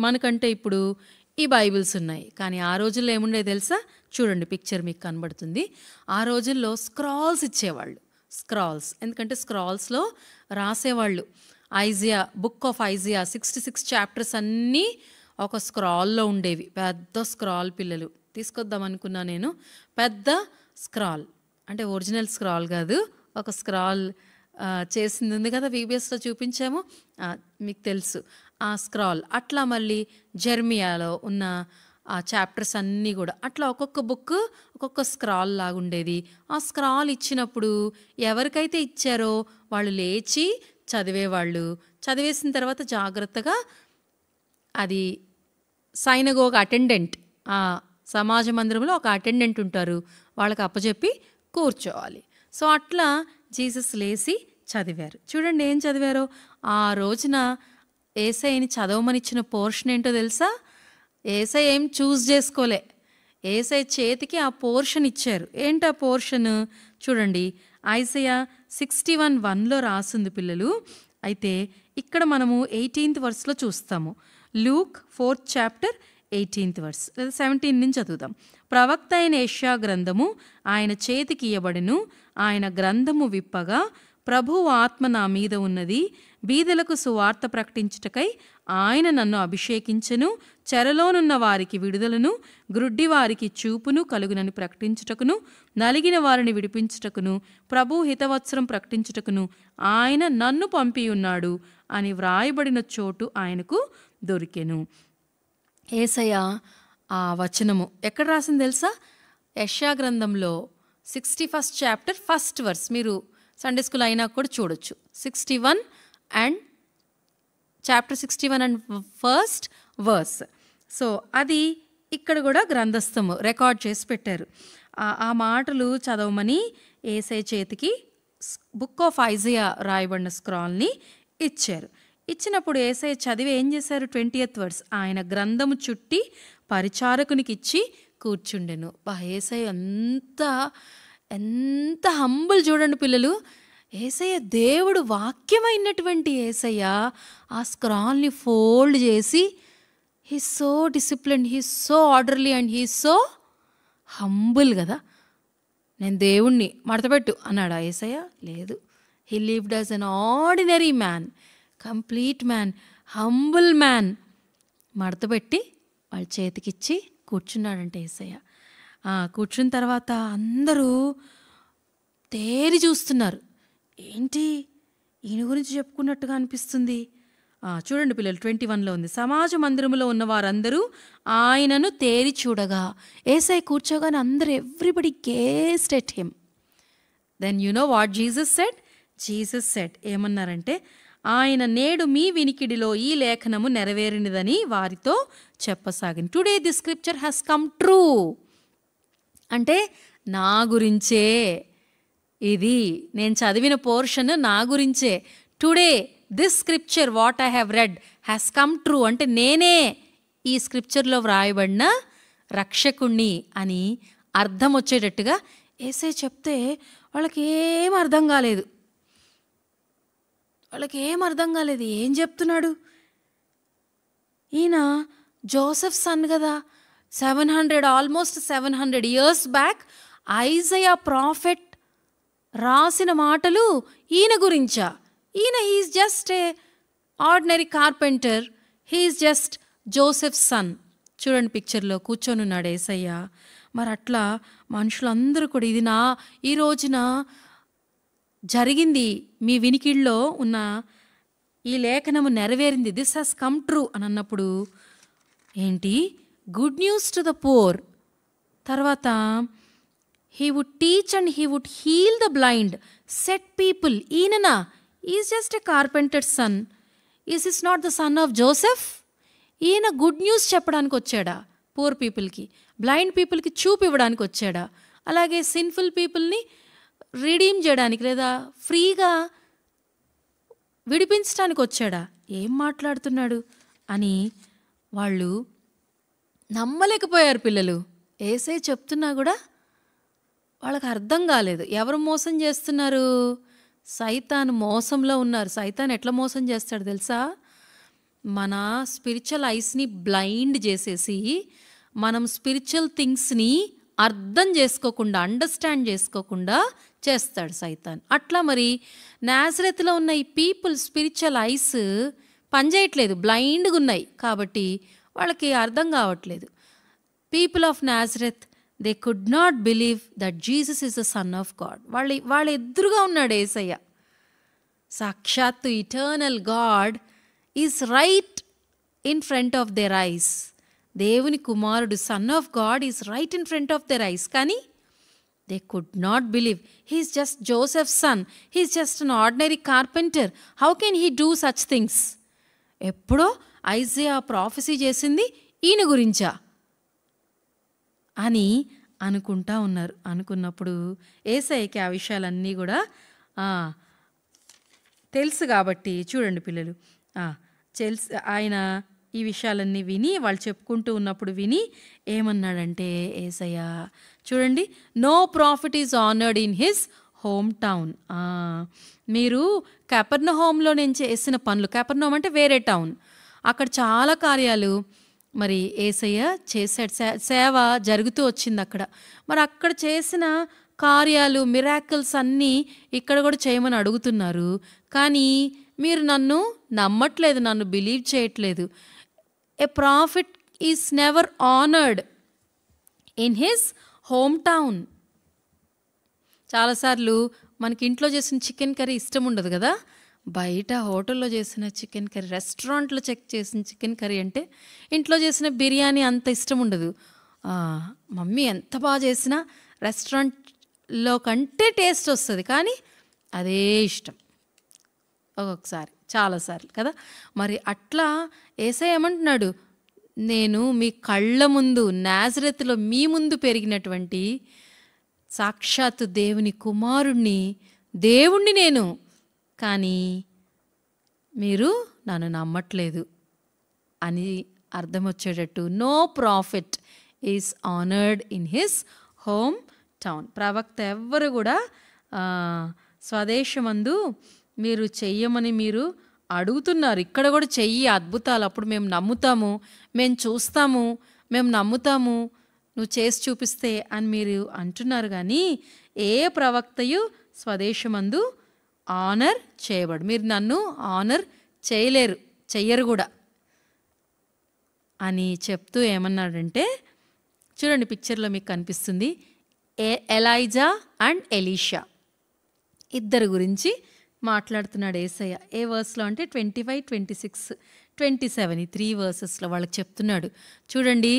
మనకంటే ఇప్పుడు ఈ బైబిల్స్ ఉన్నాయి, కానీ ఆ రోజుల్లో ఏముండే తెలుసా? చూడండి, పిక్చర్ మీకు కనబడుతుంది. ఆ రోజుల్లో స్క్రాల్స్ ఇచ్చేవాళ్ళు. స్క్రాల్స్, ఎందుకంటే స్క్రాల్స్లో రాసేవాళ్ళు. Isaiah, book of Isaiah 66 chapters అన్నీ ఒక స్క్రాల్లో ఉండేవి. పెద్ద స్క్రాల్, పిల్లలు తీసుకొద్దాం అనుకున్నా నేను. పెద్ద స్క్రాల్ అంటే ఒరిజినల్ స్క్రాల్ కాదు, ఒక స్క్రాల్ చేసింది ఉంది కదా, VBSలో చూపించాము, మీకు తెలుసు ఆ స్క్రాల్. అట్లా మళ్ళీ జెర్మియాలో ఉన్న ఆ చాప్టర్స్ అన్నీ కూడా అట్లా ఒక్కొక్క బుక్ ఒక్కొక్క స్క్రాల్ లాగా ఉండేది. ఆ స్క్రాల్ ఇచ్చినప్పుడు ఎవరికైతే ఇచ్చారో వాళ్ళు లేచి చదివేవాళ్ళు. చదివేసిన తర్వాత జాగ్రత్తగా అది సైనగోగ్ అటెండెంట్, ఆ సమాజ మందిరంలో ఒక అటెండెంట్ ఉంటారు, వాళ్ళకి అప్పచెప్పి కూర్చోవాలి. సో అట్లా జీసస్ లేచి చదివారు. చూడండి ఏం చదివారో. ఆ రోజున యేసయ్యని చదవమని ఇచ్చిన పోర్షన్ ఏంటో తెలుసా? యేసయ్య ఏం చూస్ చేసుకోలే, యేసయ్య చేతికి ఆ పోర్షన్ ఇచ్చారు. ఏంటి ఆ పోర్షన్? చూడండి, ఐజయా 61:1లో రాసింది పిల్లలు. అయితే ఇక్కడ మనము 18th verseలో చూస్తాము. Luke 4th chapter 18th verse లేదా 17 నుంచి చదువుదాం. ప్రవక్త అయిన యెషయా గ్రంథము ఆయన చేతికి ఇయ్యబడెను. ఆయన గ్రంథము విప్పగా, ప్రభువు ఆత్మ నా మీద ఉన్నది, బీదలకు సువార్త ప్రకటించుటకై ఆయన నన్ను అభిషేకించెను, చెరలోనున్న వారికి విడుదలను, గ్రుడ్డి వారికి చూపును కలుగునని ప్రకటించుటకును, నలిగిన వారిని విడిపించుటకును, ప్రభు హితవత్సరం ప్రకటించుటకును ఆయన నన్ను పంపి ఉన్నాడు అని వ్రాయబడిన చోటు ఆయనకు దొరికెను. యేసయ్య ఆ వచనము ఎక్కడ రాసింది తెలుసా? యెషయా గ్రంథంలో 61st chapter 1st verse. మీరు సండే స్కూల్ అయినా కూడా చూడొచ్చు. 61 and chapter 61 and 1st verse. So అది ఇక్కడ కూడా గ్రంథస్థము రికార్డ్ చేసి పెట్టారు. ఆ మాటలు చదవమని యేసయ్య చేతికి బుక్ ఆఫ్ ఐజియా రాయబడిన స్క్రాల్ని ఇచ్చారు. ఇచ్చినప్పుడు యేసయ్య చదివి ఏం చేశారు? 20th verse. ఆయన గ్రంథము చుట్టి పరిచారకునికి ఇచ్చి కూర్చుండెను. యేసయ్య ఎంత హంబుల్ చూడండి పిల్లలు. యేసయ్య దేవుడు వాక్యమైనటువంటి యేసయ్య ఆ స్క్రాల్ని ఫోల్డ్ చేసి, he so discipline, he so orderly and he so humble కదా. నేను దేవుణ్ణి మడతపెట్టు అన్నాడా యేసయ్య? లేదు. He lived as an ordinary man, complete man, humble man. మడతపెట్టి వాళ్ళ చేతికిచ్చి కూర్చున్నాడంటే యేసయ్య. కూర్చున్న తర్వాత అందరూ తేరి చూస్తున్నారు. ఏంటి ఈయన గురించి చెప్పుకున్నట్టుగా అనిపిస్తుంది. చూడండి పిల్లలు, 21లో ఉంది. సమాజ మందిరములో ఉన్న వారందరూ ఆయనను తేరి చూడగా, యేసయ్య కూర్చోగానే అందరూ everybody gazed at him. Then you know what Jesus said? Jesus said ఏమన్నారంటే, ఆయన నేడు మీ వినికిడిలో ఈ లేఖనము నెరవేరినదని వారితో చెప్పసాగింది. Today the scripture has come true. అంటే నా గురించే, ఇది నేను చదివిన పోర్షన్ నా గురించే. Today this scripture what I have read has come true. అంటే నేనే ఈ స్క్రిప్చర్లో వ్రాయబడిన రక్షకుణ్ణి అని అర్థం వచ్చేటట్టుగా యేసయ్య చెప్తే వాళ్ళకి ఏం అర్థం కాలేదు. ఏం చెప్తున్నాడు ఈయన? జోసెఫ్ సన్ కదా. 700 years బ్యాక్ ఐజయా ప్రాఫెట్ రాసిన మాటలు ఈయన గురించా? ఈయన he's just a ordinary carpenter, he's just Joseph son. చూడండి పిక్చర్లో కూర్చొని ఉన్నాడు యేసయ్య. మరి అట్లా మనుషులందరూ కూడా ఇది ఈ రోజున జరిగింది, మీ వినికిడిలో ఉన్న ఈ లేఖనము నెరవేరింది, దిస్ హాస్ కమ్ ట్రూ అని అన్నప్పుడు ఏంటి? Good news to the poor. తర్వాత he would teach and he would heal the blind, set people. ఈయననా? Is just a carpenter son. Is is not the son of Joseph? ఈయన good news చెప్పడానికి వచ్చాడా? Poor పీపుల్కి, blind పీపుల్కి చూపు ఇవ్వడానికి వచ్చాడా? అలాగే సిన్ఫుల్ పీపుల్ని రిడీమ్ చేయడానికి లేదా ఫ్రీగా విడిపించడానికి వచ్చాడా? ఏం మాట్లాడుతున్నాడు అని వాళ్ళు నమ్మలేకపోయారు పిల్లలు. యేసయ్య చెప్తున్నా కూడా వాళ్ళకి అర్థం కాలేదు. ఎవరు మోసం చేస్తున్నారు? సైతాను మోసంలో ఉన్నారు. సైతాన్ ఎట్లా మోసం చేస్తాడు తెలుసా? మన స్పిరిచువల్ ఐస్ని బ్లైండ్ చేసేసి మనం స్పిరిచువల్ థింగ్స్ని అర్థం చేసుకోకుండా, అండర్స్టాండ్ చేసుకోకుండా చేస్తాడు సైతాన్. అట్లా మరి నాజరేతులో ఉన్న ఈ పీపుల్ స్పిరిచువల్ ఐస్ పనిచేయట్లేదు, బ్లైండ్గా ఉన్నాయి. కాబట్టి వాళ్ళకి అర్థం కావట్లేదు. People of Nazareth, they could not believe that Jesus is the son of God. వాళ్ళ ఎదురుగా ఉన్నాడు యేసయ్య. సాక్షాత్తు eternal God is right in front of their eyes. దేవుని కుమారుడు son of God is right in front of their eyes. కానీ they could not believe. He is just Joseph son, he is just an ordinary carpenter. How can he do such things? ఎప్పుడో Isaiah prophecy చేసింది ఈయన గురించా అని అనుకుంటా ఉన్నారు. అనుకున్నప్పుడు యేసయ్యకి ఆ విషయాలన్నీ కూడా తెలుసు కాబట్టి చూడండి పిల్లలు, ఆయన ఈ విషయాలన్నీ విని, వాళ్ళు చెప్పుకుంటూ ఉన్నప్పుడు విని ఏమన్నాడంటే యేసయ్య చూడండి, no prophet is honoured in his home town. మీరు కపెర్నహూములో నేను చేసిన పనులు, కపెర్నహూము అంటే వేరే టౌన్, అక్కడ చాలా కార్యాలు మరి యేసయ్య చేశాడు, సేవ జరుగుతూ వచ్చింది అక్కడ. మరి అక్కడ చేసిన కార్యాలు, మిరాకిల్స్ అన్నీ ఇక్కడ కూడా చేయమని అడుగుతున్నారు. కానీ మీరు నన్ను నమ్మట్లేదు, నన్ను బిలీవ్ చేయట్లేదు. A prophet is never honoured in his home town. చాలాసార్లు మనకి ఇంట్లో చేసిన చికెన్ కర్రీ ఇష్టం ఉండదు కదా, బయట హోటల్లో చేసిన చికెన్ కర్రీ, రెస్టారెంట్లో చేసిన చికెన్ కర్రీ అంటే, ఇంట్లో చేసిన బిర్యానీ అంత ఇష్టం ఉండదు. మమ్మీ ఎంత బాగా చేసినా రెస్టారెంట్లో కంటే టేస్ట్ వస్తుంది, కానీ అదే ఇష్టం ఒక్కొక్కసారి, చాలాసార్లు కదా. మరి అట్లా యేసయ్య ఏమంటున్నాడు, నేను మీ కళ్ళ ముందు నాజరేతులో మీ ముందు పెరిగినటువంటి సాక్షాత్తు దేవుని కుమారుణ్ణి, దేవుణ్ణి నేను, కానీ మీరు నన్ను నమ్మట్లేదు అని అర్థం వచ్చేటట్టు, no prophet is honoured in his home town. ప్రవక్త ఎవ్వరు కూడా స్వదేశమందు మీరు చెయ్యమని మీరు అడుగుతున్నారు, ఇక్కడ కూడా చెయ్యి అద్భుతాలు, అప్పుడు మేము నమ్ముతాము, మేము చూస్తాము, మేము నమ్ముతాము, నువ్వు చేసి చూపిస్తే అని మీరు అంటున్నారు, కానీ ఏ ప్రవక్తయు స్వదేశమందు ఆనర్ చేయబడు. మీరు నన్ను ఆనర్ చెయ్యరు కూడా అని చెప్తూ ఏమన్నాడంటే, చూడండి పిక్చర్లో మీకు కనిపిస్తుంది, ఎలైజా అండ్ ఎలీషా ఇద్దరు గురించి మాట్లాడుతున్నాడు యేసయ్య. ఏ వర్స్లో అంటే 25, 26, 27 ఈ 3 వర్సెస్లో వాళ్ళకి చెప్తున్నాడు. చూడండి,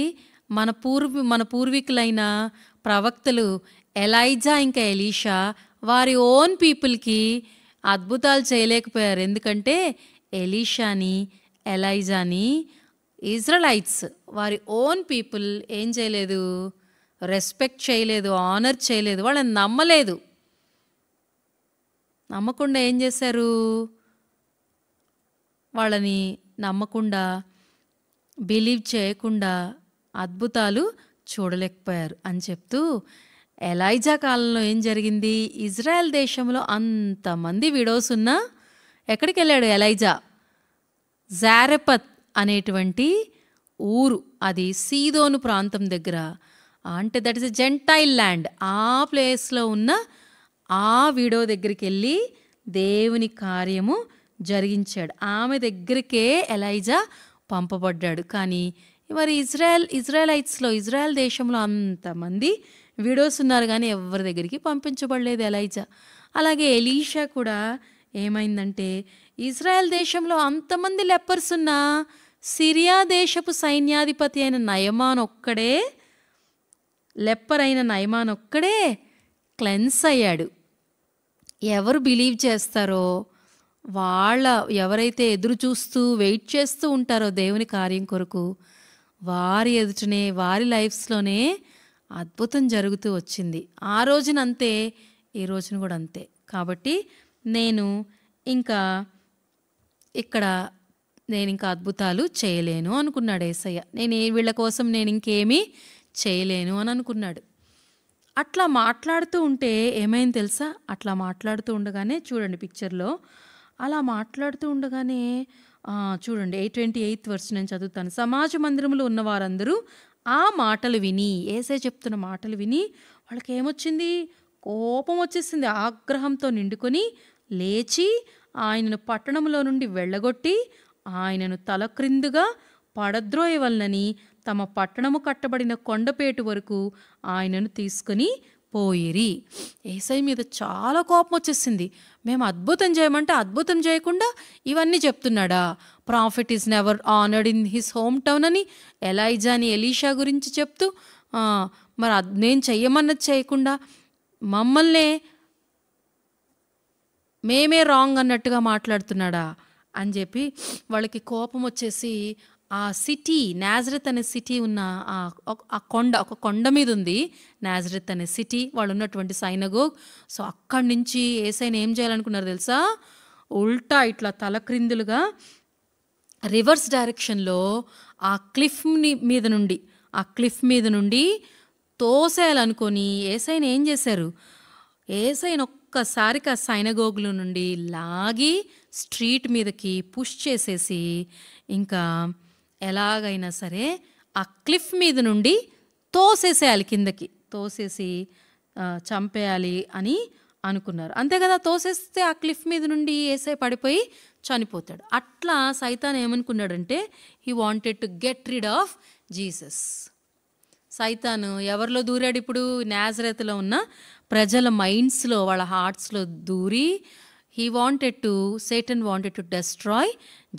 మన పూర్వీకులైన ప్రవక్తలు ఎలైజా ఇంకా ఎలీషా వారి ఓన్ పీపుల్కి అద్భుతాలు చేయలేకపోయారు. ఎందుకంటే ఎలీషాని ఎలైజాని ఇజ్రాయలైట్స్ వారి ఓన్ పీపుల్ ఏం చేయలేదు, రెస్పెక్ట్ చేయలేదు, ఆనర్ చేయలేదు, వాళ్ళని నమ్మలేదు. నమ్మకుండా ఏం చేశారు, వాళ్ళని నమ్మకుండా బిలీవ్ చేయకుండా అద్భుతాలు చూడలేకపోయారు అని చెప్తూ, ఎలైజా కాలంలో ఏం జరిగింది, ఇజ్రాయెల్ దేశంలో అంతమంది విడోస్ ఉన్నా ఎక్కడికి వెళ్ళాడు ఎలైజా? జారెపత్ అనేటువంటి ఊరు, అది సీదోను ప్రాంతం దగ్గర, అంటే that is a gentile land. ఆ ప్లేస్లో ఉన్న ఆ విడో దగ్గరికి వెళ్ళి దేవుని కార్యము జరిగించాడు. ఆమె దగ్గరికే ఎలైజా పంపబడ్డాడు. కానీ మరి ఇజ్రాయలైట్స్లో ఇజ్రాయెల్ దేశంలో అంతమంది విడోస్ ఉన్నారు, కానీ ఎవరి దగ్గరికి పంపించబడలేదు ఎలైజా. అలాగే ఎలీషా కూడా ఏమైందంటే, ఇజ్రాయెల్ దేశంలో అంతమంది లెపర్స్ ఉన్నా సిరియా దేశపు సైన్యాధిపతి అయిన నయమాన్ ఒక్కడే, లెప్పర్ అయిన నయమాన్ ఒక్కడే క్లెన్స్ అయ్యాడు. ఎవరు బిలీవ్ చేస్తారో ఎవరైతే ఎదురు చూస్తూ వెయిట్ చేస్తూ ఉంటారో దేవుని కార్యం కొరకు, వారి ఎదుటనే వారి లైఫ్స్లోనే అద్భుతం జరుగుతూ వచ్చింది. ఆ రోజునంతే, ఈ రోజున కూడా అంతే. కాబట్టి నేను ఇంకా అద్భుతాలు చేయలేను అనుకున్నాడు యేసయ్య. వీళ్ళ కోసం నేను ఇంకేమీ చేయలేను అని అనుకున్నాడు. అట్లా మాట్లాడుతూ ఉంటే ఏమైంది తెలుసా? అట్లా మాట్లాడుతూ ఉండగానే చూడండి పిక్చర్లో, అలా మాట్లాడుతూ ఉండగానే చూడండి 28th వర్స్ నేను చదువుతాను. సమాజ మందిరంలో ఉన్న వారందరూ ఆ మాటలు విని, యేసయ్య చెప్తున్న మాటలు విని వాళ్ళకి ఏమొచ్చింది? కోపం వచ్చేసింది. ఆగ్రహంతో నిండుకొని లేచి ఆయనను పట్టణంలో నుండి వెళ్ళగొట్టి ఆయనను తలక్రిందుగా పడద్రోయవలనని తమ పట్టణము కట్టబడిన కొండపేటు వరకు ఆయనను తీసుకొని పోయిరి. యేసయ్య మీద చాలా కోపం వచ్చేసింది. మేము అద్భుతం చేయమంటే అద్భుతం చేయకుండా ఇవన్నీ చెప్తున్నాడా? Prophet is never honoured in his home town అని ఎలైజాని ఎలీషా గురించి చెప్తూ, మరి నేను చెయ్యమన్నది చేయకుండా మమ్మల్నే మేమే రాంగ్ అన్నట్టుగా మాట్లాడుతున్నాడా అని చెప్పి వాళ్ళకి కోపం వచ్చేసి, ఆ సిటీ నాజరెత్ అనే సిటీ ఉన్న ఒక కొండ మీద ఉంది నాజరెత్ అనే సిటీ, వాళ్ళు ఉన్నటువంటి సైనగోగ్. సో అక్కడి నుంచి యేసయ్యను ఏం చేయాలనుకున్నారు తెలుసా? ఉల్టా ఇట్లా తలక్రిందులుగా రివర్స్ డైరెక్షన్లో ఆ క్లిఫ్ మీద నుండి తోసేయాలనుకొని యేసయ్యను ఏం చేశారు? యేసయ్యను ఒక్కసారికి ఆ సైనగోగుల నుండి లాగి స్ట్రీట్ మీదకి పుష్ చేసేసి, ఇంకా ఎలాగైనా సరే ఆ క్లిఫ్ మీద నుండి తోసేసేయాలి, కిందకి తోసేసి చంపేయాలి అని అనుకున్నారు. అంతే కదా, తోసేస్తే ఆ క్లిఫ్ మీద నుండి యేసయ్య పడిపోయి చనిపోతాడు. అట్లా సైతాన్ ఏమనుకున్నాడంటే, he wanted to get rid of Jesus. సైతాను ఎవరిలో దూరాడు ఇప్పుడు? నాజరేతులో ఉన్న ప్రజల మైండ్స్లో, వాళ్ళ హార్ట్స్లో దూరి Satan wanted to destroy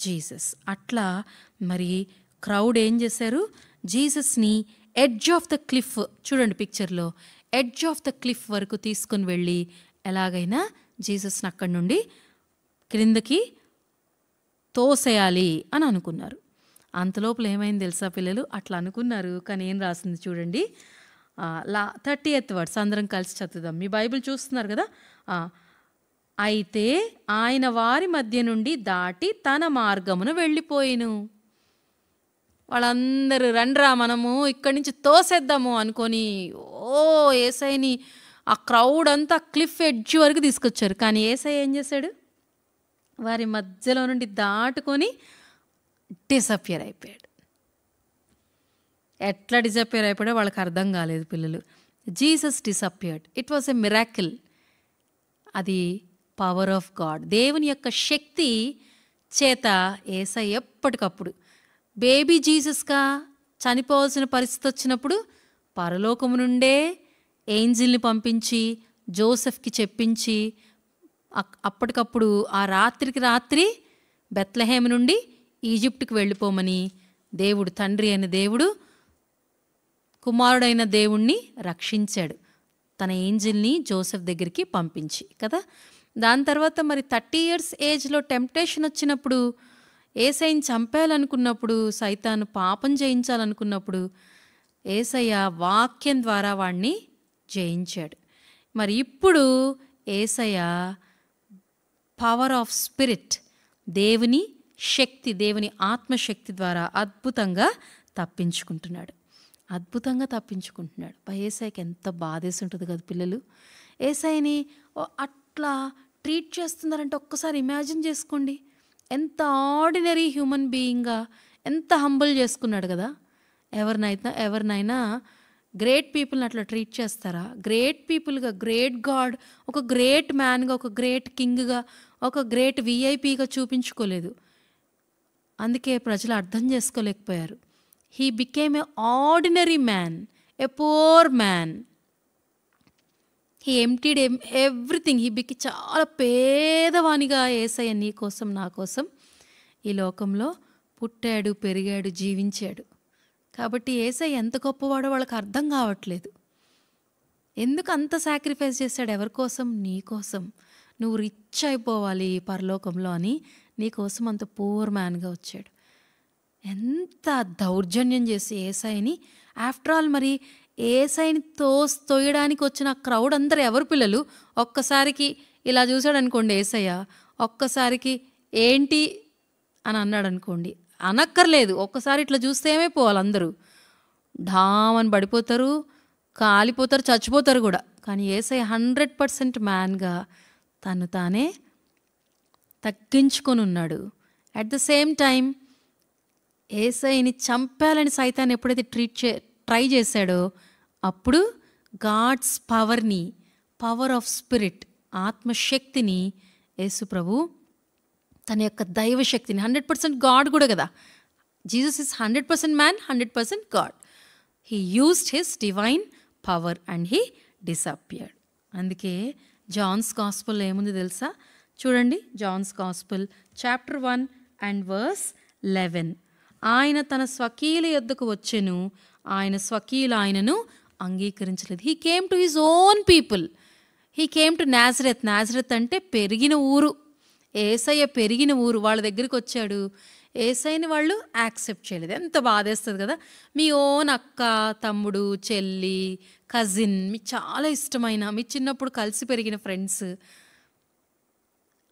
Jesus. అట్లా మరి క్రౌడ్ ఏం చేశారు? జీసస్ని ఎడ్జ్ ఆఫ్ ద క్లిఫ్, చూడండి పిక్చర్లో, ఎడ్జ్ ఆఫ్ ద క్లిఫ్ వరకు తీసుకొని వెళ్ళి ఎలాగైనా జీసస్ని అక్కడి నుండి క్రిందకి తోసేయాలి అని అనుకున్నారు. అంతలోపల ఏమైంది తెలుసా పిల్లలు? అట్లా అనుకున్నారు, కానీ ఏం రాసింది చూడండి. 30th వర్డ్స్ అందరం కలిసి చదువుదాం. మీ బైబిల్ చూస్తున్నారు కదా. అయితే ఆయన వారి మధ్య నుండి దాటి తన మార్గమును వెళ్ళిపోయిను. వాళ్ళందరూ రండ్రా మనము ఇక్కడి నుంచి తోసేద్దాము అనుకొని యేసయ్యని ఆ క్రౌడ్ అంతా క్లిఫ్ ఎడ్జ్ వరకు తీసుకొచ్చారు. కానీ యేసయ్య ఏం చేశాడు? వారి మధ్యలో నుండి దాటుకొని డిసపియర్ అయిపోయాడు. ఎట్లా డిసప్పియర్ అయిపోయా వాళ్ళకి అర్థం కాలేదు పిల్లలు. Jesus disappeared. It was a miracle. అది పవర్ ఆఫ్ గాడ్, దేవుని యొక్క శక్తి చేత యేసయ్య ఎప్పటికప్పుడు బేబీ జీసస్గా చనిపోవాల్సిన పరిస్థితి వచ్చినప్పుడు పరలోకము నుండే ఏంజిల్ని పంపించి జోసెఫ్కి చెప్పించి అప్పటికప్పుడు ఆ రాత్రికి రాత్రి బెత్లెహేము నుండి ఈజిప్ట్కి వెళ్ళిపోమని దేవుడు, తండ్రి అయిన దేవుడు కుమారుడైన దేవుణ్ణి రక్షించాడు తన ఏంజిల్ని జోసెఫ్ దగ్గరికి పంపించి కదా. దాని తర్వాత మరి 30 years ఏజ్లో టెంప్టేషన్ వచ్చినప్పుడు, యేసయ్యని చంపేయాలనుకున్నప్పుడు, సైతాను పాపం జయించాలనుకున్నప్పుడు యేసయ్య వాక్యం ద్వారా వాణ్ణి జయించాడు. మరి ఇప్పుడు యేసయ్య పవర్ ఆఫ్ స్పిరిట్, దేవుని శక్తి, దేవుని ఆత్మశక్తి ద్వారా అద్భుతంగా తప్పించుకుంటున్నాడు. యేసయ్యకి ఎంత బాధేసి ఉంటుంది కదా పిల్లలు. యేసయ్యని అట్లా ట్రీట్ చేస్తున్నారంటే ఒక్కసారి ఇమాజిన్ చేసుకోండి. ఎంత ఆర్డినరీ హ్యూమన్ బీయింగ్గా ఎంత హంబుల్ చేసుకున్నాడు కదా. ఎవరినైనా గ్రేట్ పీపుల్ని అట్లా ట్రీట్ చేస్తారా? గ్రేట్ పీపుల్గా, గ్రేట్ గాడ్, ఒక గ్రేట్ మ్యాన్గా, ఒక గ్రేట్ కింగ్గా, ఒక గ్రేట్ విఐపీగా చూపించుకోలేదు. అందుకే ప్రజలు అర్థం చేసుకోలేకపోయారు. He became a ordinary man, a poor man. He emptied everything. చాలా పేదవానిగా యేసయ్య నీ కోసం నా కోసం ఈ లోకంలో పుట్టాడు, పెరిగాడు, జీవించాడు. కాబట్టి యేసయ్య ఎంత గొప్పవాడో వాళ్ళకి అర్థం కావట్లేదు. ఎందుకు అంత సాక్రిఫైస్ చేశాడు? ఎవరి కోసం? నీ కోసం. నువ్వు రిచ్ అయిపోవాలి పరలోకంలో అని నీ కోసం అంత పూర్ మ్యాన్గా వచ్చాడు. ఎంత దౌర్జన్యం చేసి యేసయ్యని, ఆఫ్టర్ ఆల్ మరి యేసయ్యని తోయడానికి వచ్చిన క్రౌడ్ అందరూ ఎవరు పిల్లలు? ఒక్కసారికి ఇలా చూశాడు అనుకోండి యేసయ్య, ఒక్కసారికి ఏంటి అని అన్నాడు అనుకోండి, అనక్కర్లేదు, ఒక్కసారి ఇట్లా చూస్తే ఏమైపోవాలి, అందరూ ఢామని పడిపోతారు, కాలిపోతారు, చచ్చిపోతారు కూడా. కానీ యేసయ్య 100% మ్యాన్గా తను తానే తగ్గించుకొని ఉన్నాడు. అట్ ద సేమ్ టైం యేసయ్యని చంపాలని సైతాన్ ఎప్పుడైతే ట్రై చేశాడో అప్పుడు గాడ్స్ పవర్ని, పవర్ ఆఫ్ స్పిరిట్, ఆత్మశక్తిని యేసు ప్రభు తన యొక్క దైవశక్తిని, 100% గాడ్ కూడా కదా, Jesus is 100% man, 100% God. He used his divine power and he disappeared. అందుకే జాన్స్ గాస్పుల్ ఏముంది తెలుసా? చూడండి, John's gospel chapter 1 and verse 11. ఆయన తన స్వకీయుల యొద్దకు వచ్చెను, ఆయన స్వకీయులు ఆయనను అంగీకరించలేదు. He came to his own people. He came to Nazareth. Nazareth అంటే పెరిగిన ఊరు, యేసయ్య పెరిగిన ఊరు. వాళ్ళ దగ్గరికి వచ్చాడు, యేసయ్యని వాళ్ళు యాక్సెప్ట్ చేయలేదు. ఎంత బాధేస్తుంది కదా. మీ ఓన్ అక్క, తమ్ముడు, చెల్లి, కజిన్, మీకు చాలా ఇష్టమైన, మీ చిన్నప్పుడు కలిసి పెరిగిన ఫ్రెండ్స్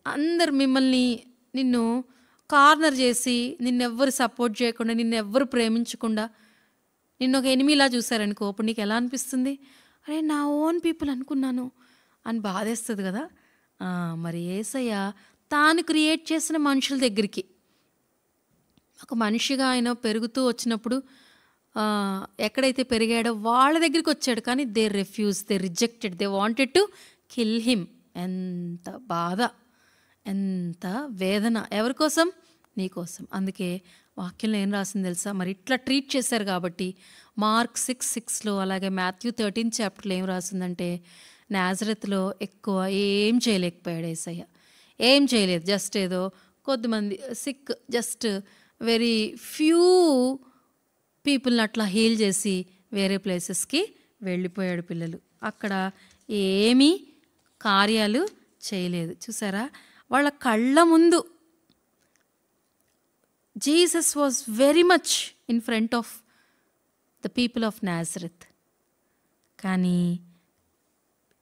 అందరు నిన్ను కార్నర్ చేసి, నిన్నెవ్వరు సపోర్ట్ చేయకుండా, నిన్నెవ్వరు ప్రేమించకుండా, నిన్ను ఒక ఎనిమిలా చూశారనుకో, అప్పుడు నీకు ఎలా అనిపిస్తుంది? అరే నా ఓన్ పీపుల్ అనుకున్నాను అని బాధేస్తుంది కదా. మరి యేసయ్య తాను క్రియేట్ చేసిన మనుషుల దగ్గరికి, ఒక మనిషిగా ఆయన పెరుగుతూ వచ్చినప్పుడు ఎక్కడైతే పెరిగాడో వాళ్ళ దగ్గరికి వచ్చాడు. కానీ they refuse, they rejected, they wanted to kill him. ఎంత బాధ, ఎంత వేదన. ఎవరి కోసం? నీ కోసం. అందుకే వాక్యంలో ఏం రాసింది తెలుసా? మరి ఇట్లా ట్రీట్ చేశారు కాబట్టి మార్క్ 6:6లో, అలాగే మాథ్యూ 13 చాప్టర్లో ఏం రాసిందంటే, నాజరెత్లో ఎక్కువ ఏం చేయలేకపోయాడు యేసయ్య. ఏం చేయలేదు. జస్ట్ ఏదో కొద్దిమంది సిక్, జస్ట్ వెరీ ఫ్యూ పీపుల్ని అట్లా హీల్ చేసి వేరే ప్లేసెస్కి వెళ్ళిపోయాడు పిల్లలు. అక్కడ ఏమీ కార్యాలు చేయలేదు. చూసారా, వాళ్ళ కళ్ళ ముందు Jesus was very much in front of the people of Nazareth. కానీ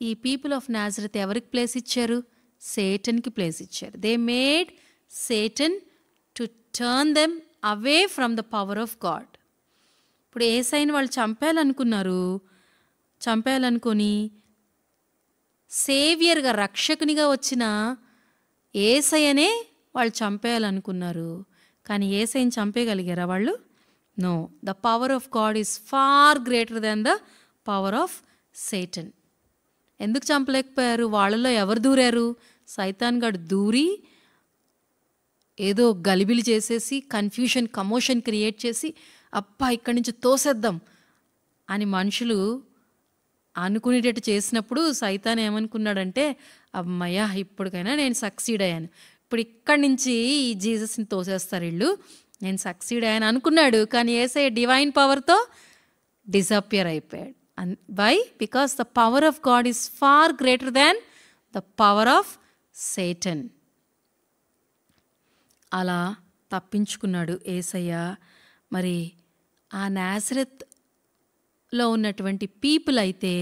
ఈ పీపుల్ ఆఫ్ నాజరెత్ ఎవరికి ప్లేస్ ఇచ్చారు? సేటన్కి ప్లేస్ ఇచ్చారు. They made Satan to turn them away from the power of God. ఇప్పుడు యేసయ్యని వాళ్ళు చంపేయాలనుకొని సేవియర్గా, రక్షకునిగా వచ్చిన యేసయ్యనే వాళ్ళు చంపేయాలనుకున్నారు. కానీ యేసయ్యని చంపేయగలిగారా వాళ్ళు? No, the power of God is far greater then the power of Satan. ఎందుకు చంపలేకపోయారు? వాళ్ళలో ఎవరు దూరారు? సైతాన్ గాడు దూరి ఏదో గలిబిలి చేసేసి కన్ఫ్యూషన్, కమోషన్ క్రియేట్ చేసి అబ్బా ఇక్కడి నుంచి తోసేద్దాం అని మనుషులు అనుకునేటట్టు చేసినప్పుడు సైతాన్ ఏమనుకున్నాడంటే, అమ్మయ్య ఇప్పటికైనా నేను సక్సీడ్ అయ్యాను, ఇప్పుడు ఇక్కడి నుంచి ఈ జీసస్ని తోసేస్తారు వీళ్ళు, నేను సక్సీడ్ అయ్యాను అనుకున్నాడు. కానీ యేసయ్య డివైన్ పవర్తో డిసపియర్ అయిపోయాడు. Why? Because the power of God is far greater than the power of Satan. అలా తప్పించుకున్నాడు యేసయ్య. మరి ఆ నాజరెత్లో ఉన్నటువంటి పీపుల్ అయితే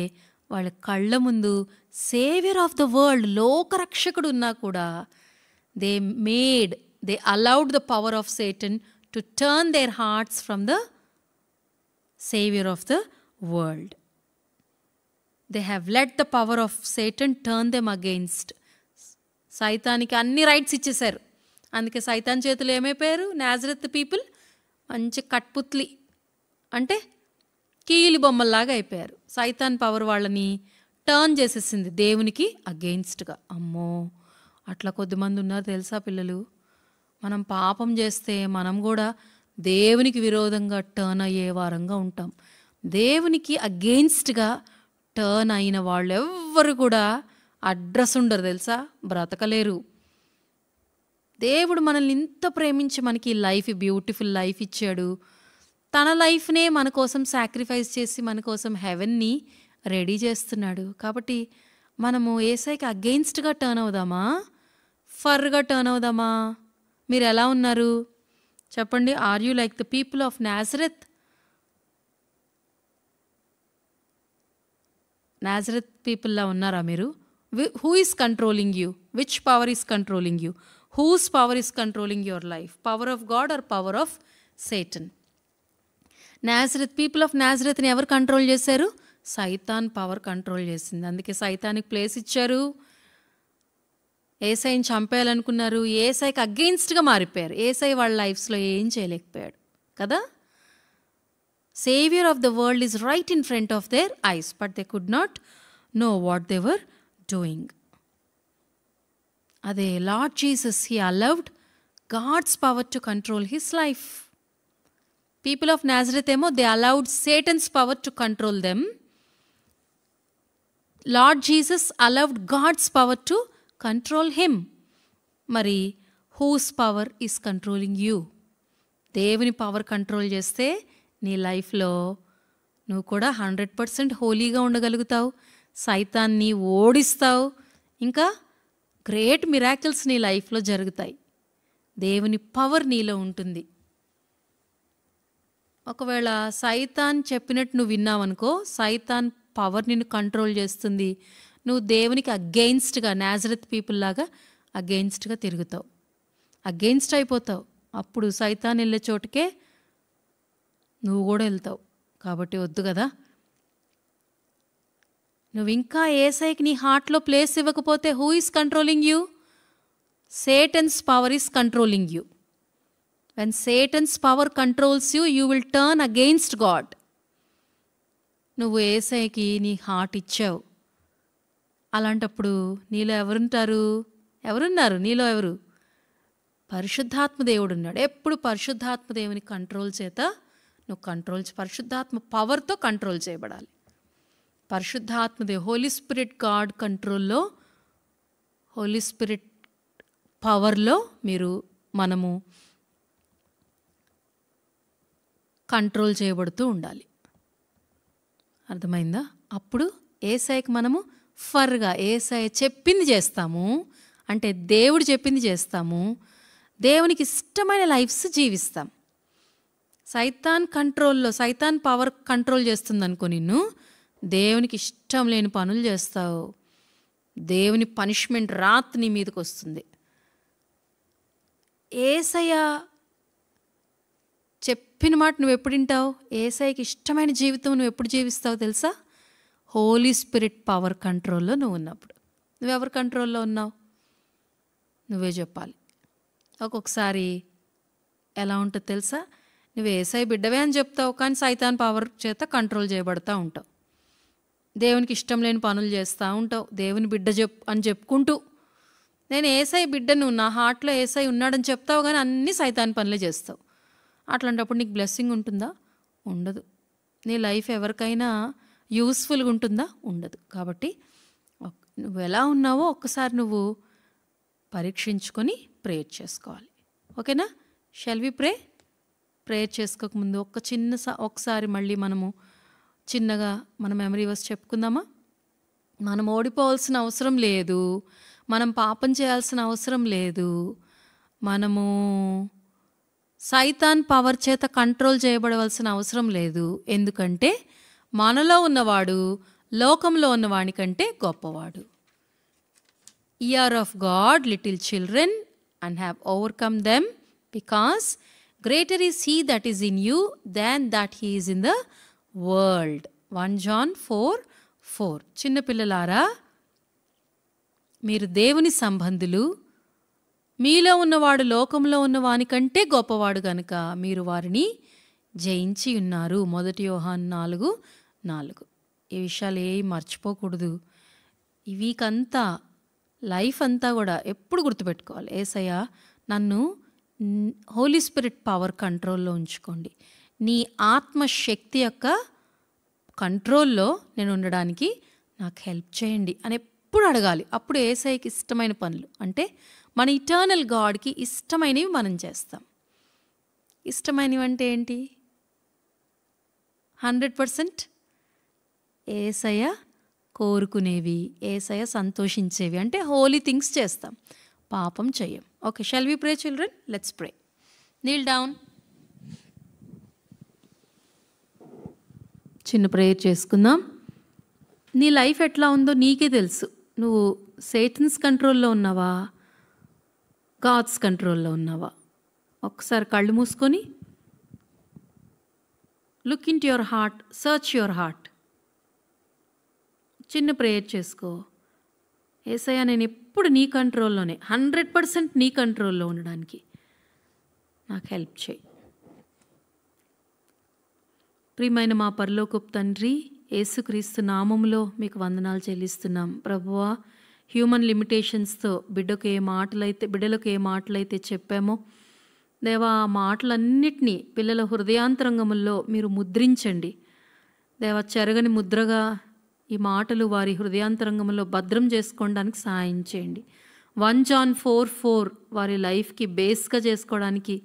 వాళ్ళ కళ్ళ ముందు సేవియర్ ఆఫ్ ద వరల్డ్, లోకరక్షకుడు ఉన్నా కూడా they allowed the power of Satan to turn their hearts from the savior of the world. They have let the power of Satan turn them against. సైతానికి అన్ని rights ఇచ్చేశారు. అందుకే సైతాన్ చేతులు ఏమైపోయారు? నాజరెత్ పీపుల్ మంచి కట్పుత్లి అంటే కీలి బొమ్మల్లాగా అయిపోయారు. సైతాన్ పవర్ వాళ్ళని టర్న్ చేసేసింది దేవునికి అగెయిన్స్ట్గా. అమ్మో, అట్లా కొద్దిమంది ఉన్నారు తెలుసా పిల్లలు. మనం పాపం చేస్తే మనం కూడా దేవునికి విరోధంగా టర్న్ అయ్యే వారంగా ఉంటాం. దేవునికి అగెయిన్స్ట్గా టర్న్ అయిన వాళ్ళు ఎవ్వరు కూడా అడ్రస్ ఉండరు తెలుసా, బ్రతకలేరు. దేవుడు మనల్ని ఇంత ప్రేమించి మనకి లైఫ్, బ్యూటిఫుల్ లైఫ్ ఇచ్చాడు. తన లైఫ్నే మన కోసం సాక్రిఫైస్ చేసి మన కోసం హెవెన్ని రెడీ చేస్తున్నాడు. కాబట్టి మనము యేసయ్యకి అగెయిన్స్ట్గా టర్న్ అవుదామా, ఫర్గా టర్న్ అవుదామా? మీరు ఎలా ఉన్నారు చెప్పండి? Are you like the people of Nazareth? Nazareth పీపుల్లా ఉన్నారా మీరు? Who is controlling you? Which power is controlling you? Whose power is controlling your life? Power of God or power of Satan? Nazareth people of నాజరెత్ని ఎవరు control చేశారు? సైతాన్ power control చేసింది. అందుకే సైతానికి ప్లేస్ ఇచ్చారు. యేసయ్యని చంపేయాలనుకున్నారు, యేసయ్యకి అగెయిన్స్ట్గా మారిపోయారు. యేసయ్య వాళ్ళ లైఫ్స్లో ఏం చేయలేకపోయాడు కదా. Saviour of the world is right in front of their eyes, but they could not know what they were doing. అదే Lord Jesus, he allowed God's power to control his life. People of Nazareth ఏమో they allowed Satan's power to control them. Lord Jesus allowed God's power to control him. మరి whose power is controlling you? దేవుని power control చేస్తే నీ లైఫ్లో నువ్వు కూడా 100% హోలీగా ఉండగలుగుతావు, సైతాన్ని ఓడిస్తావు, ఇంకా గ్రేట్ మిరాకిల్స్ నీ లైఫ్లో జరుగుతాయి. దేవుని పవర్ నీలో ఉంటుంది. ఒకవేళ సైతాన్ చెప్పినట్టు నువ్వు విన్నావనుకో, సైతాన్ పవర్ నిన్ను కంట్రోల్ చేస్తుంది. నువ్వు దేవునికి అగెయిన్స్ట్గా, నాజరెత్ పీపుల్ లాగా అగెయిన్స్ట్గా తిరుగుతావు, అగెయిన్స్ట్ అయిపోతావు. అప్పుడు సైతాన్ వెళ్ళే చోటుకే నువ్వు కూడా వెళ్తావు. కాబట్టి వద్దు కదా. నువ్వు ఇంకా యేసయ్యకి నీ హార్ట్లో ప్లేస్ ఇవ్వకపోతే who is controlling you? Satan's power is controlling you. When Satan's power controls you, you will turn against God. నువ్వు యేసయ్యకి నీ హార్ట్ ఇచ్చావు, అలాంటప్పుడు నీలో ఎవరున్నారు? నీలో ఎవరు? పరిశుద్ధాత్మ దేవుడు ఉన్నాడు. ఎప్పుడు పరిశుద్ధాత్మ దేవుని కంట్రోల్ చేత నువ్వు పరిశుద్ధాత్మ పవర్తో కంట్రోల్ చేయబడాలి. పరిశుద్ధాత్మ దేవుడు, హోలీ స్పిరిట్ గాడ్ కంట్రోల్లో, హోలీ స్పిరిట్ పవర్లో మనము కంట్రోల్ చేయబడుతూ ఉండాలి. అర్థమైందా? అప్పుడు యేసయ్యకి మనము ఫర్గా, యేసయ్య చెప్పింది చేస్తాము, అంటే దేవుడు చెప్పింది చేస్తాము, దేవునికి ఇష్టమైన లైఫ్స్ జీవిస్తాం. సైతాన్ కంట్రోల్లో, సైతాన్ పవర్ కంట్రోల్ చేస్తుంది అనుకో, నిన్ను దేవునికి ఇష్టం లేని పనులు చేస్తావు, దేవుని పనిష్మెంట్ రాత్ నీ మీదకి వస్తుంది. యేసయ్య చెప్పిన మాట నువ్వు ఎప్పుడు వింటావు? యేసయ్యకి ఇష్టమైన జీవితం నువ్వు ఎప్పుడు జీవిస్తావు తెలుసా? హోలీ స్పిరిట్ పవర్ కంట్రోల్లో నువ్వు ఉన్నప్పుడు. నువ్వెవరి కంట్రోల్లో ఉన్నావు? నువ్వే చెప్పాలి. ఒక్కొక్కసారి ఎలా ఉంటుంది తెలుసా? నువ్వు యేసయ్య బిడ్డవే అని చెప్తావు, కానీ సైతాన్ పవర్ చేత కంట్రోల్ చేయబడతా ఉంటావు. దేవునికి ఇష్టం లేని పనులు చేస్తూ ఉంటావు, దేవుని బిడ్డ అని చెప్పుకుంటూ. నేను యేసయ్య బిడ్డను, నా హార్ట్లో యేసయ్య ఉన్నాడని చెప్తావు, కానీ అన్నీ సైతాన్ పనులే చేస్తావు. అట్లాంటప్పుడు నీకు బ్లెస్సింగ్ ఉంటుందా? ఉండదు. నీ లైఫ్ ఎవరికైనా యూస్ఫుల్గా ఉంటుందా? ఉండదు. కాబట్టి నువ్వు ఎలా ఉన్నావో ఒక్కసారి నువ్వు పరీక్షించుకొని ప్రేయర్ చేసుకోవాలి. ఓకేనా? Shall we pray? ప్రేయర్ చేసుకోకముందు ఒకసారి మళ్ళీ మనము చిన్నగా మన మెమరీ వర్స్ చెప్పుకుందామా? మనం ఓడిపోవాల్సిన అవసరం లేదు, మనం పాపం చేయాల్సిన అవసరం లేదు, మనము సైతాన్ పవర్ చేత కంట్రోల్ చేయబడవలసిన అవసరం లేదు. ఎందుకంటే మనలో ఉన్నవాడు లోకంలో ఉన్నవాడి కంటే గొప్పవాడు. Ye are of God, little children, and have overcome them, because greater is he that is in you than that he is in the world. 1 John 4:4. చిన్నపిల్లలారా, మీరు దేవుని సంబంధులు, మీలో ఉన్నవాడు లోకంలో ఉన్నవాని కంటే గొప్పవాడు గనుక మీరు వారిని జయించి ఉన్నారు. 1 యోహాను 4:4. ఈ విషయాలు ఏవి మర్చిపోకూడదు. ఈ వీక్ అంతా, లైఫ్ అంతా కూడా ఎప్పుడు గుర్తుపెట్టుకోవాలి, యేసయ్య నన్ను హోలీ స్పిరిట్ పవర్ కంట్రోల్లో ఉంచుకోండి, నీ ఆత్మశక్తి యొక్క కంట్రోల్లో నేను ఉండడానికి నాకు హెల్ప్ చేయండి అని ఎప్పుడు అడగాలి. అప్పుడు యేసయ్యకి ఇష్టమైన పనులు, అంటే మన ఇటర్నల్ గాడ్కి ఇష్టమైనవి మనం చేస్తాం. ఇష్టమైనవి అంటే ఏంటి? 100% యేసయ్య కోరుకునేవి, యేసయ్య సంతోషించేవి, అంటే హోలీ థింగ్స్ చేస్తాం, పాపం చెయ్యం. Okay, shall we pray children? Let's pray. Kneel down. చిన్న ప్రేయర్ చేసుకుందాం. నీ లైఫ్ ఎట్లా ఉందో నీకే తెలుసు. నువ్వు సేటన్స్ కంట్రోల్లో ఉన్నావా, గాడ్స్ కంట్రోల్లో ఉన్నావా? ఒకసారి కళ్ళు మూసుకొని look in to your heart, search your heart. చిన్న ప్రేయర్ చేసుకో. యేసయ్య నేను ఎప్పుడు నీ కంట్రోల్లోనే, 100% నీ కంట్రోల్లో ఉండడానికి నాకు హెల్ప్ చేయి. ప్రియమైన మా పరలోకపు తండ్రి, యేసుక్రీస్తు నామములో మీకు వందనాలు చెల్లిస్తున్నాం. ప్రభువా, హ్యూమన్ లిమిటేషన్స్తో బిడ్డలకు ఏ మాటలైతే చెప్పామో దేవా, ఆ మాటలన్నిటినీ పిల్లల హృదయాంతరంగముల్లో మీరు ముద్రించండి. దేవా, చెరగని ముద్రగా ఈ మాటలు వారి హృదయాంతరంగంలో భద్రం చేసుకోవడానికి సహాయం చేయండి. 1 John 4:4 వారి లైఫ్కి బేస్గా చేసుకోవడానికి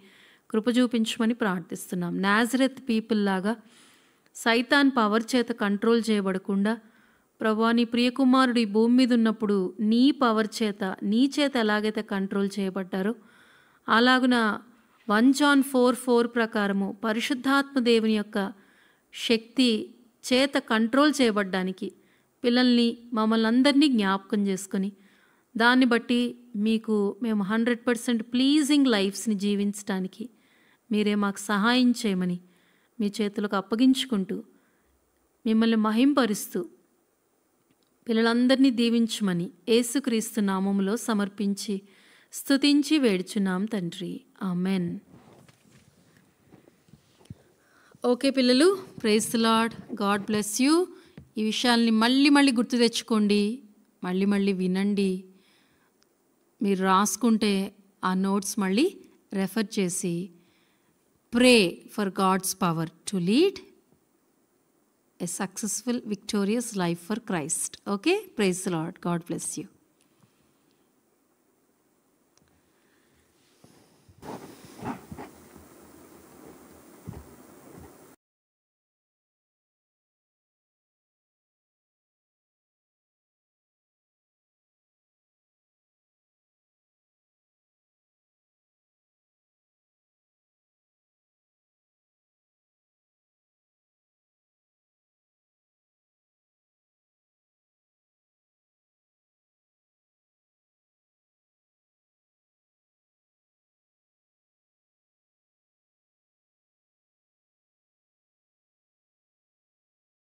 కృప చూపించమని ప్రార్థిస్తున్నాం. నాజరెత్ పీపుల్ లాగా సైతాన్ పవర్ చేత కంట్రోల్ చేయబడకుండా, ప్రభువా, నీ ప్రియకుమారుడు ఈ భూమి మీద ఉన్నప్పుడు నీ పవర్ చేత, నీ చేత ఎలాగైతే కంట్రోల్ చేయబడ్డారో అలాగున 1 John 4:4 ప్రకారము పరిశుద్ధాత్మ దేవుని యొక్క శక్తి చేత కంట్రోల్ చేయబడ్డానికి పిల్లల్ని, మమ్మల్ని అందరినీ జ్ఞాపకం చేసుకొని దాన్ని బట్టి మేము 100% ప్లీజింగ్ లైఫ్స్ని జీవించడానికి మీరే మాకు సహాయం చేయమని మీ చేతులకు అప్పగించుకుంటూ మిమ్మల్ని మహింపరుస్తూ పిల్లలందరినీ దీవించమని యేసుక్రీస్తు నామములో సమర్పించి స్తుతించి వేడుచున్నాం తండ్రి. ఆమెన్. ఓకే పిల్లలు, praise the Lord, God bless you. ఈ విషయాల్ని మళ్ళీ గుర్తు తెచ్చుకోండి, మళ్ళీ వినండి. మీరు రాసుకుంటే ఆ నోట్స్ మళ్ళీ రెఫర్ చేసి pray for God's power to lead a successful victorious life for Christ. Okay, praise the Lord, God bless you.